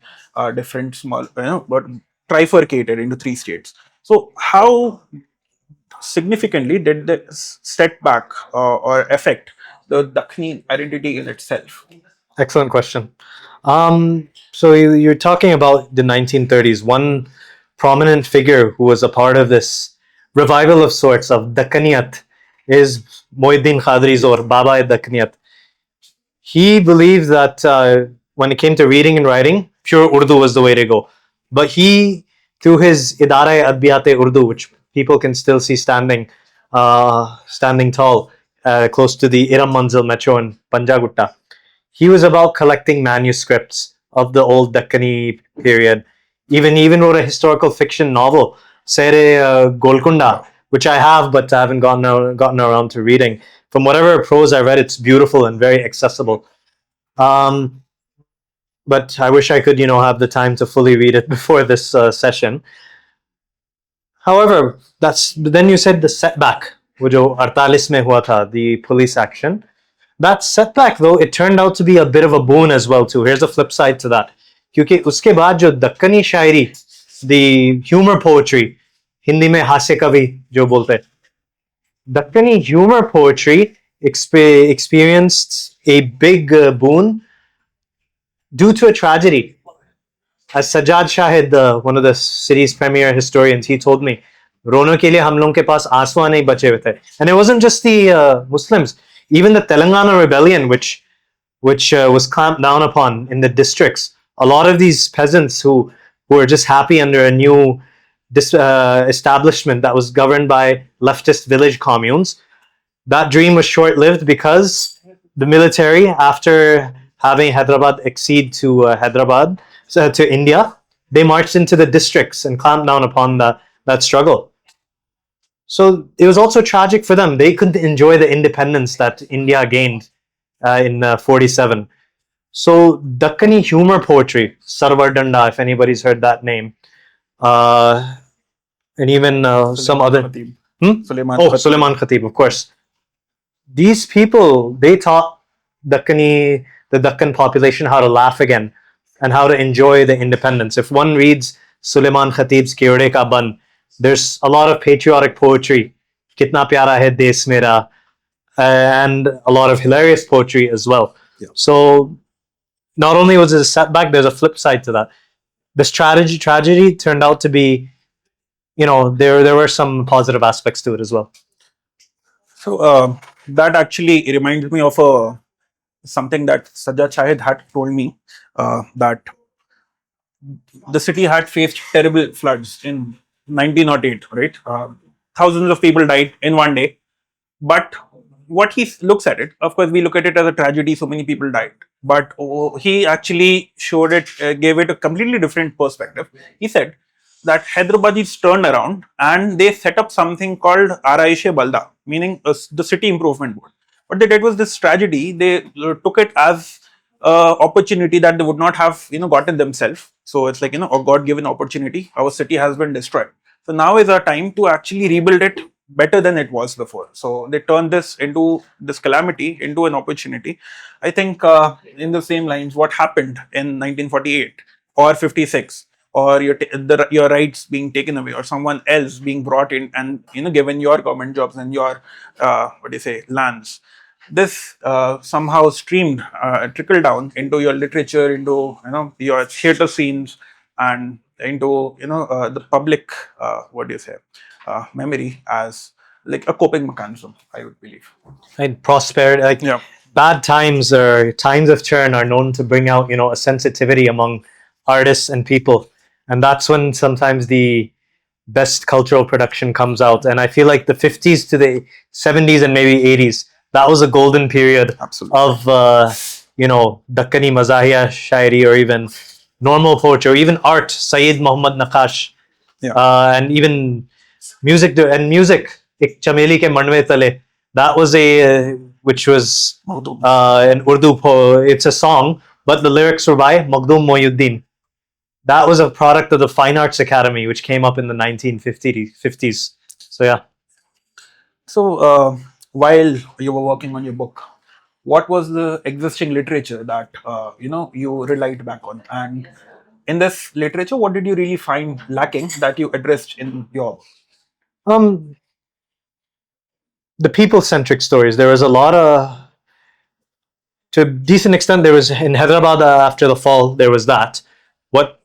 different small, but trifurcated into three states. So how significantly did this setback or affect the Dakhni identity in itself? Excellent question. So you're talking about the 1930s. One prominent figure who was a part of this revival of sorts of Dakkaniyat is Mohiuddin Khadri's, or Baba Dakkaniyat. He believed that when it came to reading and writing, pure Urdu was the way to go. But he, through his Idara Adbiyat Urdu, which people can still see standing tall close to the Iram Manzil metro in Panjagutta, he was about collecting manuscripts of the old Dakkani period. Even wrote a historical fiction novel, Sere Golconda, which I have, but I haven't gotten around to reading. From whatever prose I read, it's beautiful and very accessible. But I wish I could, have the time to fully read it before this session. However, then you said the setback, which Artalis mein hua tha, the police action. That setback, though, it turned out to be a bit of a boon as well too. Here's the flip side to that. क्योंकि उसके बाद जो दक्कनी शायरी, the humor poetry, Hindi में हास्य कवि जो बोलते हैं, Dakkani humor poetry experienced a big boon due to a tragedy. As Sajjad Shahid, one of the city's premier historians, he told me, रोने के लिए हम लोगों के पास आंसू नहीं बचे हुए थे. And it wasn't just the Muslims. Even the Telangana rebellion, which was clamped down upon in the districts, a lot of these peasants who who were just happy under a new establishment that was governed by leftist village communes. That dream was short lived because the military, after having Hyderabad accede to to India, they marched into the districts and clamped down upon that struggle. So it was also tragic for them. They couldn't enjoy the independence that India gained in 47. So Dakkani humor poetry, Sarvar Danda, if anybody's heard that name, uh, and even some other. Khatib. Hmm? Suleiman Oh, Khatib. Suleiman Khatib, of course. These people, they taught the Deccan population how to laugh again and how to enjoy the independence. If one reads Suleiman Khatib's Kyode Ka Ban, there's a lot of patriotic poetry, Kitna Pyara Hai Des Mera, and a lot of hilarious poetry as well. Yeah. So not only was it a setback, there's a flip side to that. This tragedy turned out to be, there were some positive aspects to it as well. So that actually reminds me of something that Sajjad Shahid had told me, that the city had faced terrible floods in 1908, right? Thousands of people died in one day. But what he looks at it, of course, we look at it as a tragedy, so many people died. But he actually showed it, gave it a completely different perspective. He said that Hyderabadis turned around and they set up something called Araishe Balda, meaning the city improvement board. What they did was this tragedy, they took it as opportunity that they would not have gotten themselves. So it's like a God given opportunity. Our city has been destroyed, so now is our time to actually rebuild it better than it was before. So they turned this calamity into an opportunity. I think in the same lines, what happened in 1948 or 56, or your rights being taken away, or someone else being brought in and given your government jobs and your lands. This somehow streamed, trickled down into your literature, into your theater scenes, and into the public memory as like a coping mechanism, I would believe. And prosperity, like Yeah. bad times or times of churn are known to bring out a sensitivity among artists and people, and that's when sometimes the best cultural production comes out. And I feel like the 50s to the 70s and maybe 80s, that was a golden period Absolutely. of Dakkani Mazahiya Shairi, or even normal poetry, or even art, Sayyid Muhammad Naqash, Yeah. and even music. Ik Chameli Ke Manwe Tale, that was which was an Urdu it's a song, but the lyrics were by Makhdoom Mohyuddin. That was a product of the Fine Arts Academy, which came up in the 1950s. So yeah. So while you were working on your book, what was the existing literature that you relied back on, and in this literature, what did you really find lacking that you addressed in your Um, the people-centric stories. There was a lot of, to a decent extent, there was in Hyderabad after the fall. There was that, what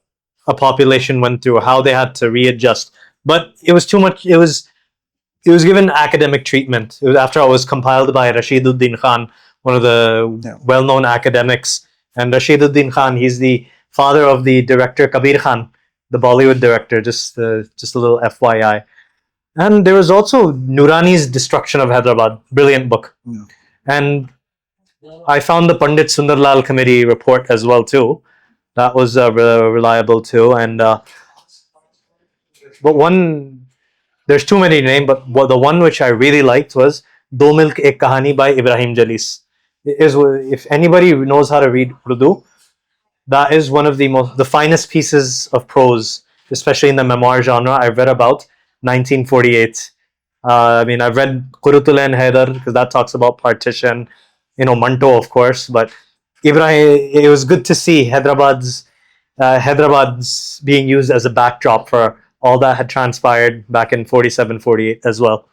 a population went through, how they had to readjust. But it was too much. It was given academic treatment. It was, after all, it was compiled by Rashiduddin Khan, one of the well-known academics. And Rashiduddin Khan, he's the father of the director Kabir Khan, the Bollywood director. Just a little FYI. And there was also Nurani's Destruction of Hyderabad, brilliant book. Yeah. And I found the Pandit Sundarlal Committee report as well too. That was reliable too. And but there's too many names, but the one which I really liked was Do Milk Ek Kahani by Ibrahim Jalis. If anybody knows how to read Urdu, that is one of the finest pieces of prose, especially in the memoir genre. I've read about 1948. I mean, I've read Qurutul and Haidar because that talks about partition. Manto, of course, but Ibrahim. It was good to see Hyderabad's being used as a backdrop for all that had transpired back in 47, 48 as well.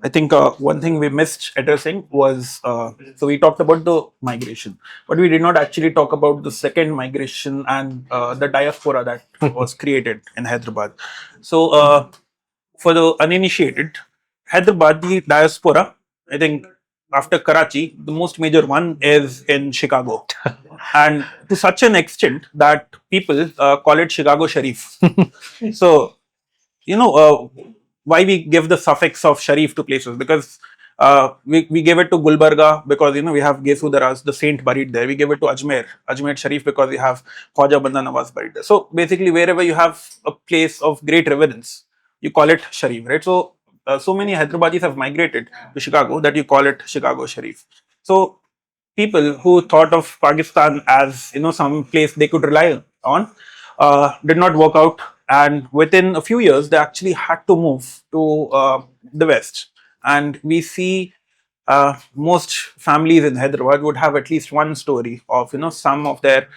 I think one thing we missed addressing was so we talked about the migration, but we did not actually talk about the second migration and the diaspora that was created in Hyderabad. So, for the uninitiated, Hyderabad, the diaspora, I think after Karachi, the most major one is in Chicago, and to such an extent that people call it Chicago Sharif. So, why we give the suffix of Sharif to places? Because we gave it to Gulbarga because we have Gesudaras, the saint buried there. We give it to Ajmer Sharif because we have Khwaja Banda Nawaz buried there. So basically, wherever you have a place of great reverence, you call it Sharif, right? So so many Hyderabadis have migrated to Chicago that you call it Chicago Sharif. So people who thought of Pakistan as some place they could rely on did not work out, and within a few years they actually had to move to the west. And we see most families in Hyderabad would have at least one story of some of their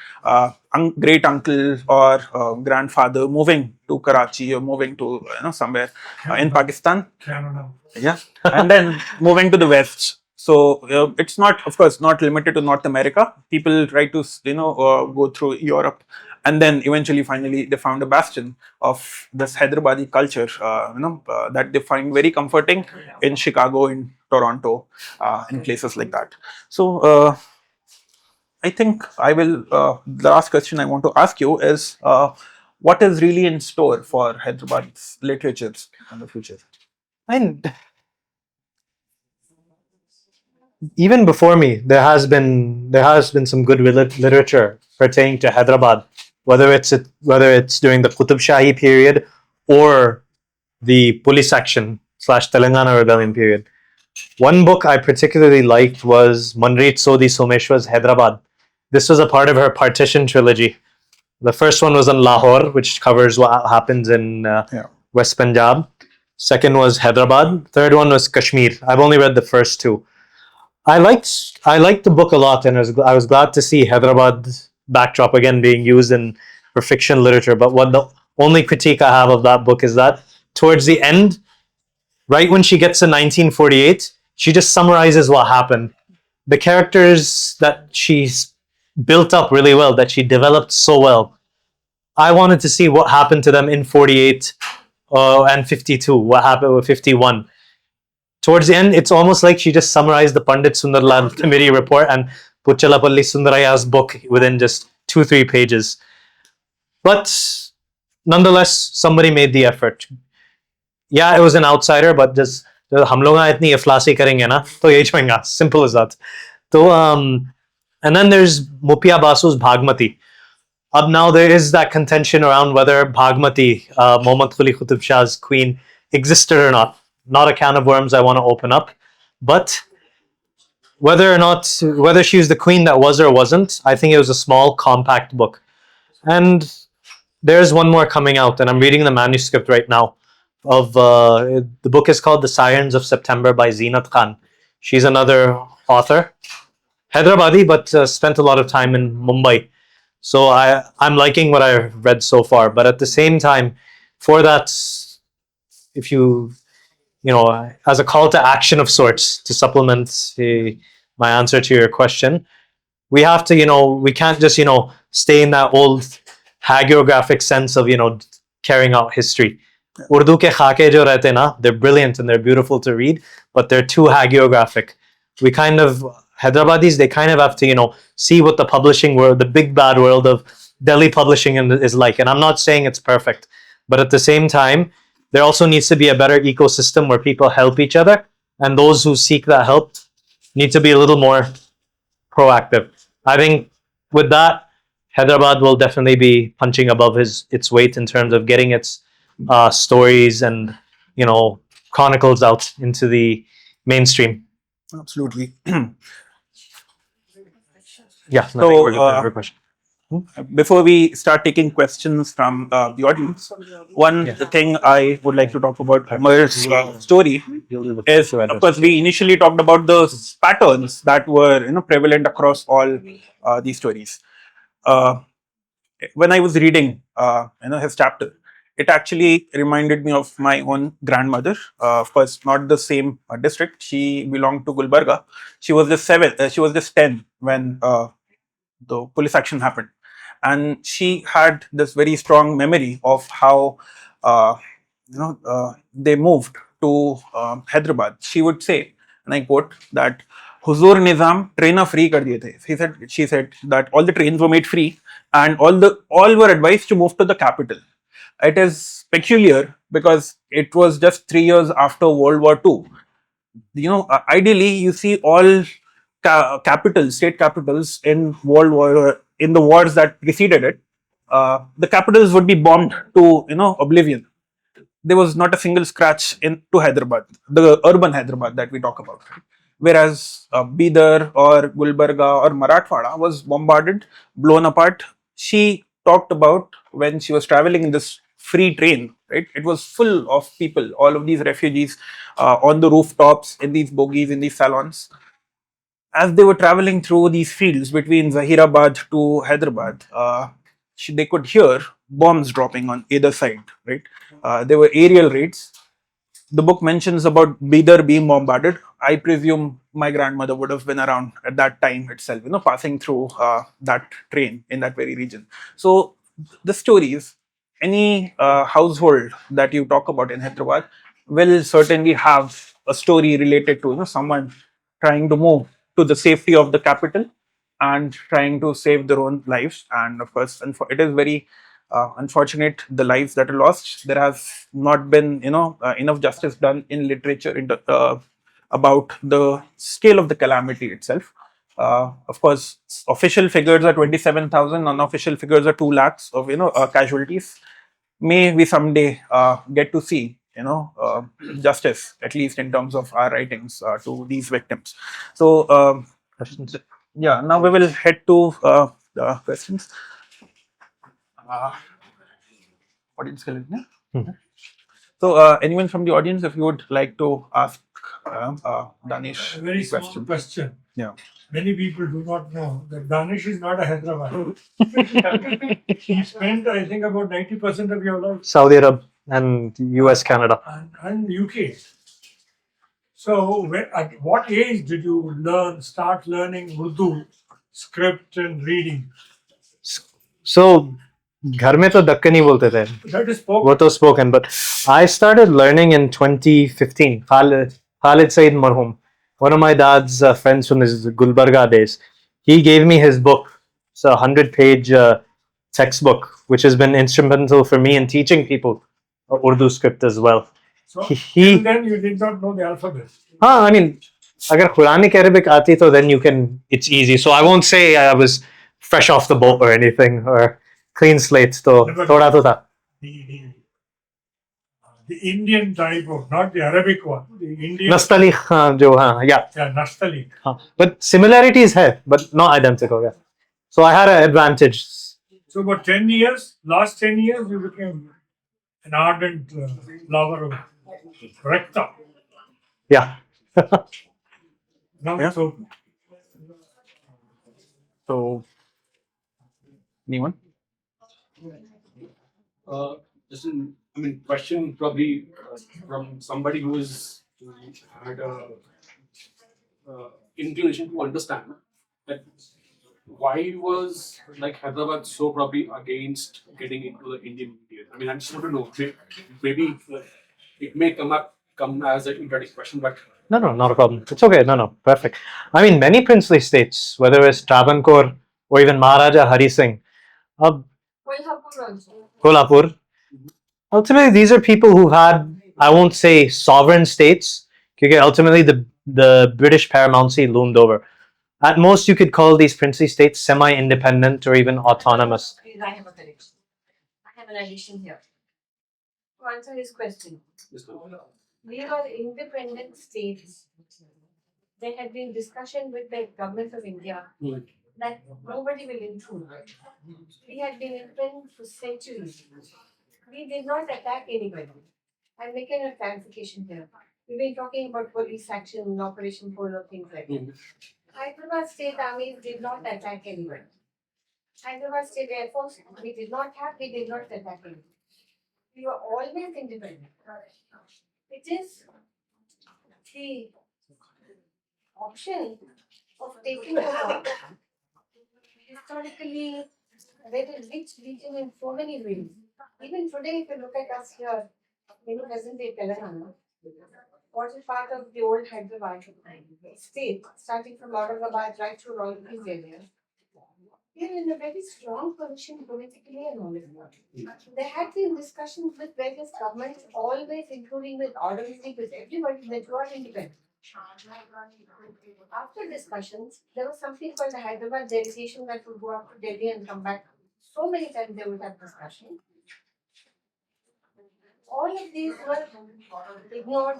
great uncle or grandfather moving to Karachi or moving to somewhere in Pakistan. Canada. Yeah, and then moving to the west. So it's not, of course, not limited to North America. People try to go through Europe, and then eventually, finally, they found a bastion of this Hyderabadi culture. That they find very comforting in Chicago, in Toronto, in places like that. So I think I will. The last question I want to ask you is, what is really in store for Hyderabad's literatures in the future? And even before me, there has been some good literature pertaining to Hyderabad, whether it's during the Qutub Shahi period or the police action / Telangana rebellion period. One book I particularly liked was Manrit Sodhi Someshwar's Hyderabad. This was a part of her partition trilogy. The first one was on Lahore, which covers what happens in West Punjab. Second was Hyderabad. Third one was Kashmir. I've only read the first two. I liked the book a lot, and I was glad to see Hyderabad backdrop again being used for fiction literature. But what the only critique I have of that book is that towards the end, right when she gets to 1948, she just summarizes what happened. The characters that she's built up really well, that she developed so well. I wanted to see what happened to them in 48 and 52, what happened with 51. Towards the end, it's almost like she just summarized the Pandit Sundarlal committee report and Puchalapalli Sundaraya's book within just 2-3 pages. But nonetheless, somebody made the effort. Yeah, it was an outsider, but just हम लोग ना इतनी अफलासी करेंगे ना तो यही छोड़ेंगे. Simple as that. So and then there's Mupia Basu's Bhagmati. Up now there is that contention around whether Bhagmati, Muhammad Quli Qutub Shah's queen, existed or not. Not a can of worms I want to open up, but whether she was the queen that was or wasn't, I think it was a small, compact book. And there's one more coming out, and I'm reading the manuscript right now. The book is called The Sirens of September by Sibghat Khan. She's another author, Hyderabadi, but spent a lot of time in Mumbai. So I'm liking what I've read so far. But at the same time, for that, if as a call to action of sorts to supplement my answer to your question, we have to, we can't just, stay in that old hagiographic sense of, carrying out history. Urdu ke khake jo rehte na, they're brilliant and they're beautiful to read, but they're too hagiographic. Hyderabadis, they kind of have to, see what the publishing world, the big bad world of Delhi publishing is like. And I'm not saying it's perfect, but at the same time, there also needs to be a better ecosystem where people help each other, and those who seek that help need to be a little more proactive. I think with that, Hyderabad will definitely be punching above its weight in terms of getting its stories and chronicles out into the mainstream. Absolutely. Yeah. So, question. Before we start taking questions from the audience, one thing I would like to talk about Amar's story is, of course, we initially talked about the patterns that were prevalent across all these stories. When I was reading his chapter, it actually reminded me of my own grandmother. Of course, not the same district. She belonged to Gulbarga. She was just 7. She was just 10 when the police action happened, and she had this very strong memory of how they moved to Hyderabad. She would say, and I quote, that Hazur Nizam trainer free कर दिए थे. She said that all the trains were made free and all were advised to move to the capital. It is peculiar because it was just 3 years after World War II. Ideally you see all capitals, state capitals in the wars that preceded it, the capitals would be bombed to oblivion. There was not a single scratch into Hyderabad, the urban Hyderabad that we talk about. Whereas Bidar or Gulbarga or Marathwada was bombarded, blown apart. She talked about when she was traveling in this free train, right? It was full of people, all of these refugees on the rooftops, in these bogies, in these salons. As they were traveling through these fields between Zahirabad to Hyderabad, they could hear bombs dropping on either side, right? There were aerial raids. The book mentions about Bidar being bombarded. I presume my grandmother would have been around at that time itself, passing through that train in that very region. So the stories, any household that you talk about in Hyderabad will certainly have a story related to someone trying to move to the safety of the capital and trying to save their own lives. And of course, it is very unfortunate the lives that are lost. There has not been enough justice done in literature about the scale of the calamity itself. Of course, official figures are 27,000, unofficial figures are 2 lakhs of casualties. May we someday get to see justice, at least in terms of our writings, to these victims. So Questions? yeah, now we will head to the questions. Uh, audience ke liye, yeah? So anyone from the audience, if you would like to ask Daneesh A very a small question. Yeah. Many people do not know that Danish is not a Hyderabad. He spent, I think, about 90% of your life Saudi Arab and US, Canada. and UK. So, at what age did you start learning Urdu script and reading? So, घर में तो दक्कनी बोलते थे. That is spoken. वो तो spoken, but I started learning in 2015. Khalid Said Marhum, one of my dad's friends from his Gulbarga days, he gave me his book. It's a 100-page textbook, which has been instrumental for me in teaching people Urdu script as well. So, He- till then you did not know the alphabet. I mean, अगर Quranic Arabic आती तो then it's easy. So I won't say I was fresh off the boat or anything or clean slate. तो Never. थोड़ा तो था. The Indian type of, not the Arabic one. The Indian. Nastali Khan, जो हाँ, yeah. Yeah, Nastali. But similarities है, but not identical. Yeah. So I had an advantage. So, about 10 years, last 10 years, you became an ardent lover of Recta. Yeah. Now, Yeah. so So anyone? Just question probably from somebody who had a inclination to understand that why was like Hyderabad so probably against getting into the Indian media. I just want to know. Maybe it may come as an introductory question, but No, not a problem. It's okay. No, perfect. I mean, many princely states, whether it's Travancore or even Maharaja Hari Singh, Kolhapur also. Kolhapur, ultimately these are people who had, I won't say sovereign states, because ultimately the British paramountcy loomed over. At most, you could call these princely states semi-independent or even autonomous. I have a correction. I have an addition here. To answer his question, we are independent states. There had been discussion with the government of India that nobody will intrude. We had been independent for centuries. We did not attack anybody. I'm making a clarification here. We've been talking about police action, Operation Polo, things like that. Hyderabad State Army did not attack anyone. Hyderabad State Air Force, we did not attack anyone. We were always independent. It is the option of taking over historically very rich region in so many ways. Even today, if you look at us here, present day Telangana, what is part of the old Hyderabad state, starting from Aurangabad right to Royalties area. We are in a very strong position politically and all. There had been discussions with various governments, always including with Aurangzeb, with everybody that you are independent. After discussions, there was something called the Hyderabad delegation that would go up to Delhi and come back. So many times they would have discussion. All of these were ignored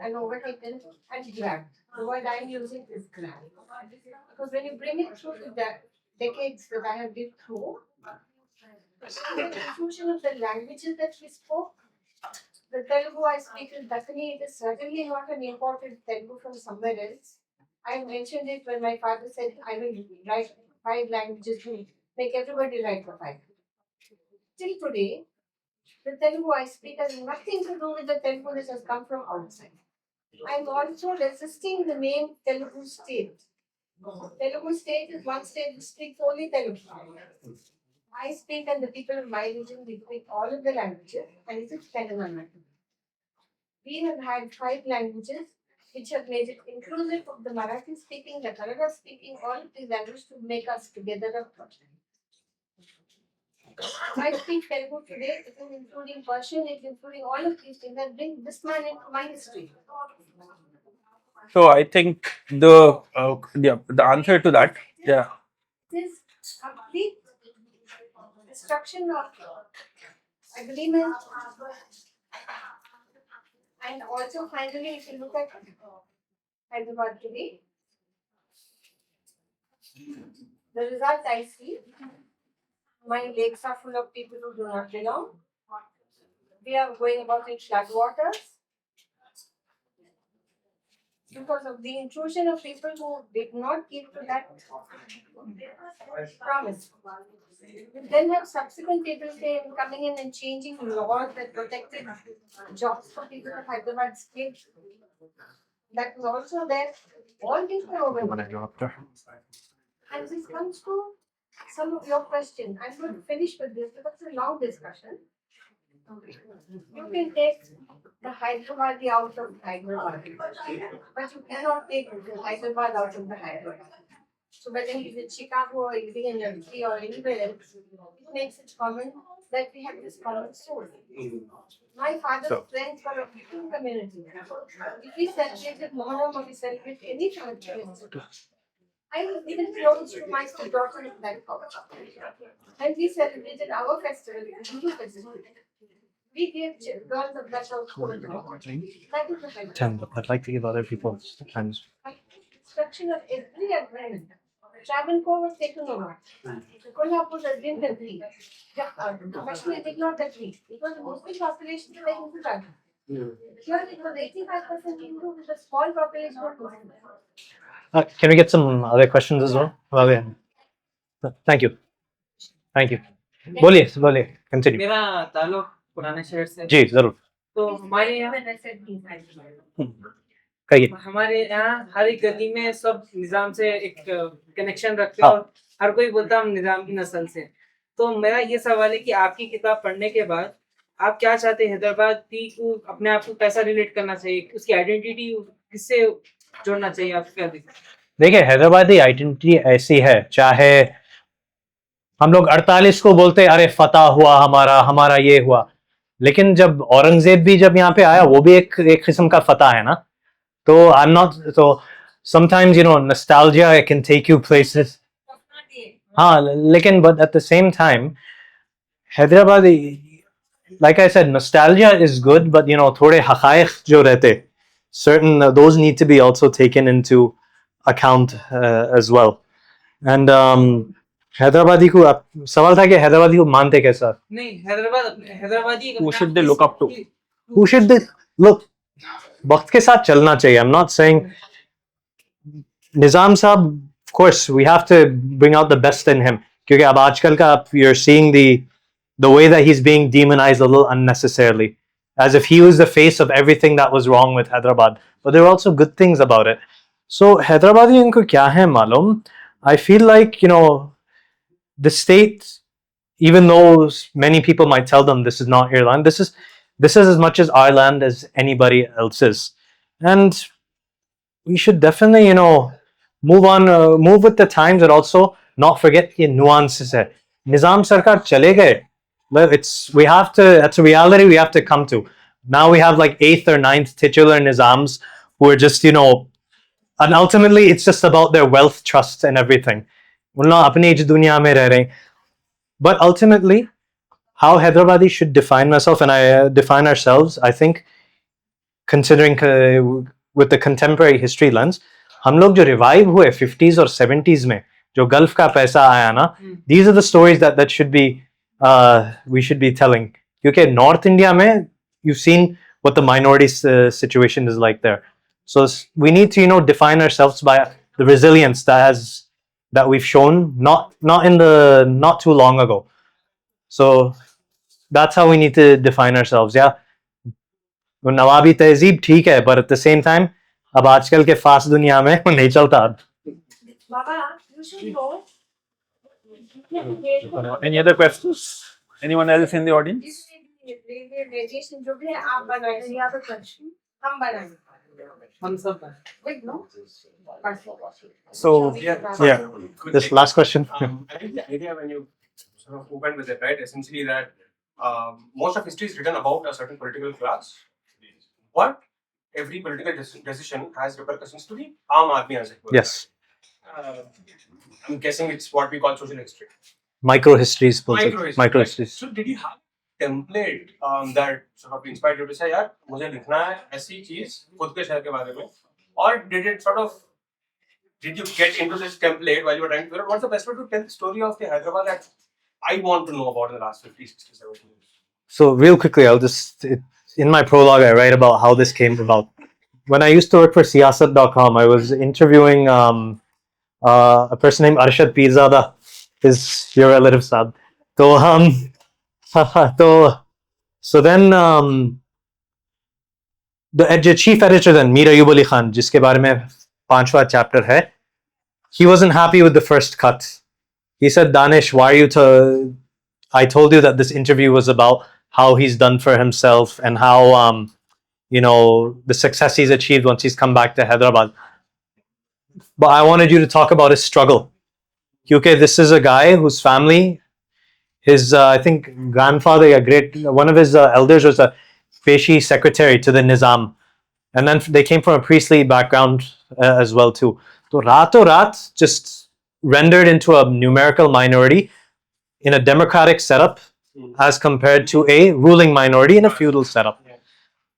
and overtaken and grabbed. The word I'm using is grabbed. Because when you bring it through the decades that I have been through, the inclusion of the languages that we spoke, the Telugu I speak in Dakkani, it is certainly not an imported Telugu from somewhere else. I mentioned it when my father said, I will write 5 languages, make everybody write for 5. Till today, the Telugu I speak has nothing to do with the Telugu that has come from outside. I'm also resisting the name Telugu state. Telugu state is one state that speaks only Telugu. I speak and the people of my region, we speak all of the languages and it is Telangana. We have had 5 languages which have made it inclusive of the Marathi speaking, the Kannada speaking, all of these languages to make us together a project. I speak Telugu today, it is including Persian, it is including all of these things and bring this man into my history. So I think the answer to that, yeah. This complete destruction of agreement, and also finally, if you look at Hyderabad today, the result I see, my lakes are full of people who do not belong. We are going about in floodwaters because of the intrusion of people who did not keep to that promise. We then have subsequent people coming in and changing laws that protected jobs for people of Hyderabad state. That was also there. All these were over. And this comes to some of your questions. I'm going to finish with this because it's a long discussion. You can take the Hyderabadi out of Hyderabad, but you cannot take the Hyderabad out of the Hyderabad. So whether he's in Chicago or living in Delhi or anywhere else, it makes it common that we have this common soul. My father's friends were a Muslim community. If we celebrated Muharram or we celebrate any festival, I was even close to my daughter in that culture. And we celebrated our festival, the Hindu festival. We gave girls of that house. That is the festival. 10, but I'd like to give other people times. Construction of every agreement. Travancore was taken over. Kolhapur didn't agree. Kashmir did not agree. It was a Muslim population in the Hindu country. Here it was 85% Hindu with a small population of Muslims. Can we get some other questions as well? Well, yeah. Thank you. Thank you. बोलिए continue. मेरा ताल्लुक पुराने शहर से जी जरूर तो हमारे यहाँ कहिए हमारे यहाँ हर एक गली में सब निजाम से एक कनेक्शन रखते हैं और हर कोई बोलता है हम निजाम की नस्ल से। तो मेरा ये सवाल है कि आपकी किताब पढ़ने के बाद आप क्या चाहते हैं, हैदराबादी को अपने आप को कैसा रिलेट करना चाहिए, उसकी आइडेंटिटी किससे जोड़ना चाहिए, आप क्या देखिए हैदराबादी आइडेंटिटी ऐसी है, चाहे हम लोग 48 को बोलते अरे फतह हुआ हमारा ये हुआ, लेकिन जब औरंगजेब भी जब यहाँ पे आया वो भी एक किस्म का फतह है ना। तो आई एम नॉट, तो sometimes you know nostalgia can take you places, हाँ, लेकिन but at the same time Hyderabadi, like I said, nostalgia is good, but you know थोड़े हक़ाइक़ जो रहते, certain those need to be also taken into account as well. And Hyderabadi को सवाल था कि हैदराबादी को मानते कैसा? नहीं, Hyderabadi Who should they look up to? Who should they look? वक्त के साथ चलना चाहिए. I'm not saying निजाम साहब, of course we have to bring out the best in him, क्योंकि अब आजकल का you're seeing the way that he's being demonized a little unnecessarily, as if he was the face of everything that was wrong with Hyderabad. But there are also good things about it. So Hyderabadi इनको क्या है मालूम? I feel like, you know, the state, even though many people might tell them this is not your land, this is as much as our land as anybody else's. and we should definitely, move on, move with the times, and also not forget the nuances. Hai. Nizam Sarkar chale gaye. But we have to, that's a reality we have to come to. Now we have like 8th or 9th titular Nizams who are just, and ultimately it's just about their wealth, trust, and everything. Apne ich duniya mein reh rahe. But ultimately, how Hyderabadi should define myself and I define ourselves, I think, considering with the contemporary history lens, हम लोग जो revive हुए 50s और 70s में जो gulf का पैसा आया ना, these are the stories that should be we should be telling. क्योंकि North India में you've seen what the minority situation is like there. So we need to define ourselves by the resilience that we've shown not too long ago. So that's how we need to define ourselves. Yeah. नवाबी तहजीब ठीक है, but at the same time अब आजकल के fast दुनिया में वो नहीं चलता. Baba, you should know. Any other questions? Anyone else in the audience? Radiation जो भी है आप बनाए. Any other question? हम बनाए. हम सब हैं. Wait, no. So yeah, This last question. I think the idea when you sort of opened with it, right, essentially that most of history is written about a certain political class, but every political decision has repercussions to the aam aadmi as it were. Yes. I'm guessing it's what we call social history. Micro histories. Micro Micro right? histories. So did you have a template that sort of inspired you to say, यार मुझे लिखना है ऐसी चीज खुद के शहर के बारे में, or did you get into this template while you were trying to figure out what's the best way to tell the story of the Hyderabad that I want to know about in the last 50, 60, 70 years? So real quickly, in my prologue, I write about how this came about. When I used to work for Siyasat.com, I was interviewing a person named Arshad Pirzada, his your relative Saad. So then the chief editor then, Mir Ayub Ali Khan, जिसके बारे में 5वां chapter है, he wasn't happy with the first cut. He said, Danesh, why are you I told you that this interview was about how he's done for himself and how the success he's achieved once he's come back to Hyderabad. But I wanted you to talk about his struggle. Okay, this is a guy whose family, his I think grandfather, one of his elders was a Peshi secretary to the Nizam, and then they came from a priestly background as well too. So Rato just rendered into a numerical minority in a democratic setup as compared to a ruling minority in a feudal setup.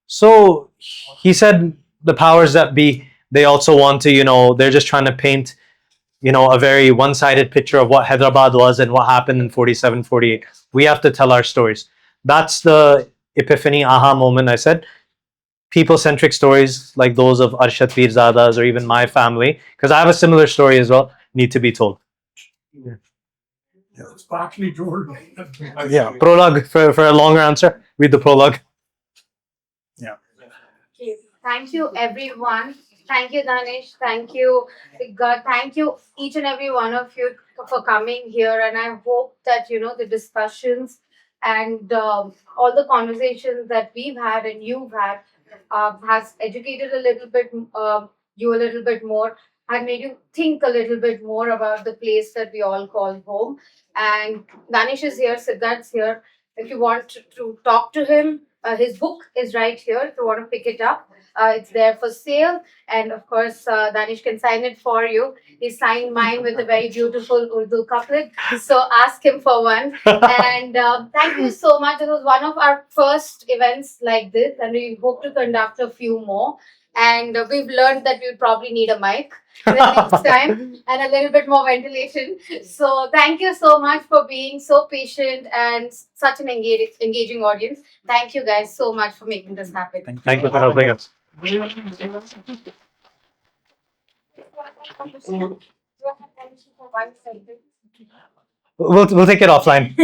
So he said the powers that be, they also want to, they're just trying to paint, a very one-sided picture of what Hyderabad was and what happened in 47, 48. We have to tell our stories. That's the epiphany, aha moment. I said, people-centric stories like those of Arshad Pirzada's or even my family, because I have a similar story as well, need to be told. Yeah, it's partly told. Yeah, prologue for a longer answer. Read the prologue. Okay. Thank you, everyone. Thank you, Danesh. Thank you, Sibghat. Thank you, each and every one of you, for coming here. And I hope that, the discussions and all the conversations that we've had and you've had has educated you a little bit more, and made you think a little bit more about the place that we all call home. And Danesh is here, Sibghat's here. If you want to talk to him, his book is right here if you want to pick it up. It's there for sale. And of course, Danish can sign it for you. He signed mine with a very beautiful Urdu couplet. So ask him for one. And thank you so much. This was one of our first events like this, and we hope to conduct a few more. And we've learned that we'll probably need a mic the next time and a little bit more ventilation. So thank you so much for being so patient and such an engaging audience. Thank you guys so much for making this happen. Thank you for helping us. We'll take it offline.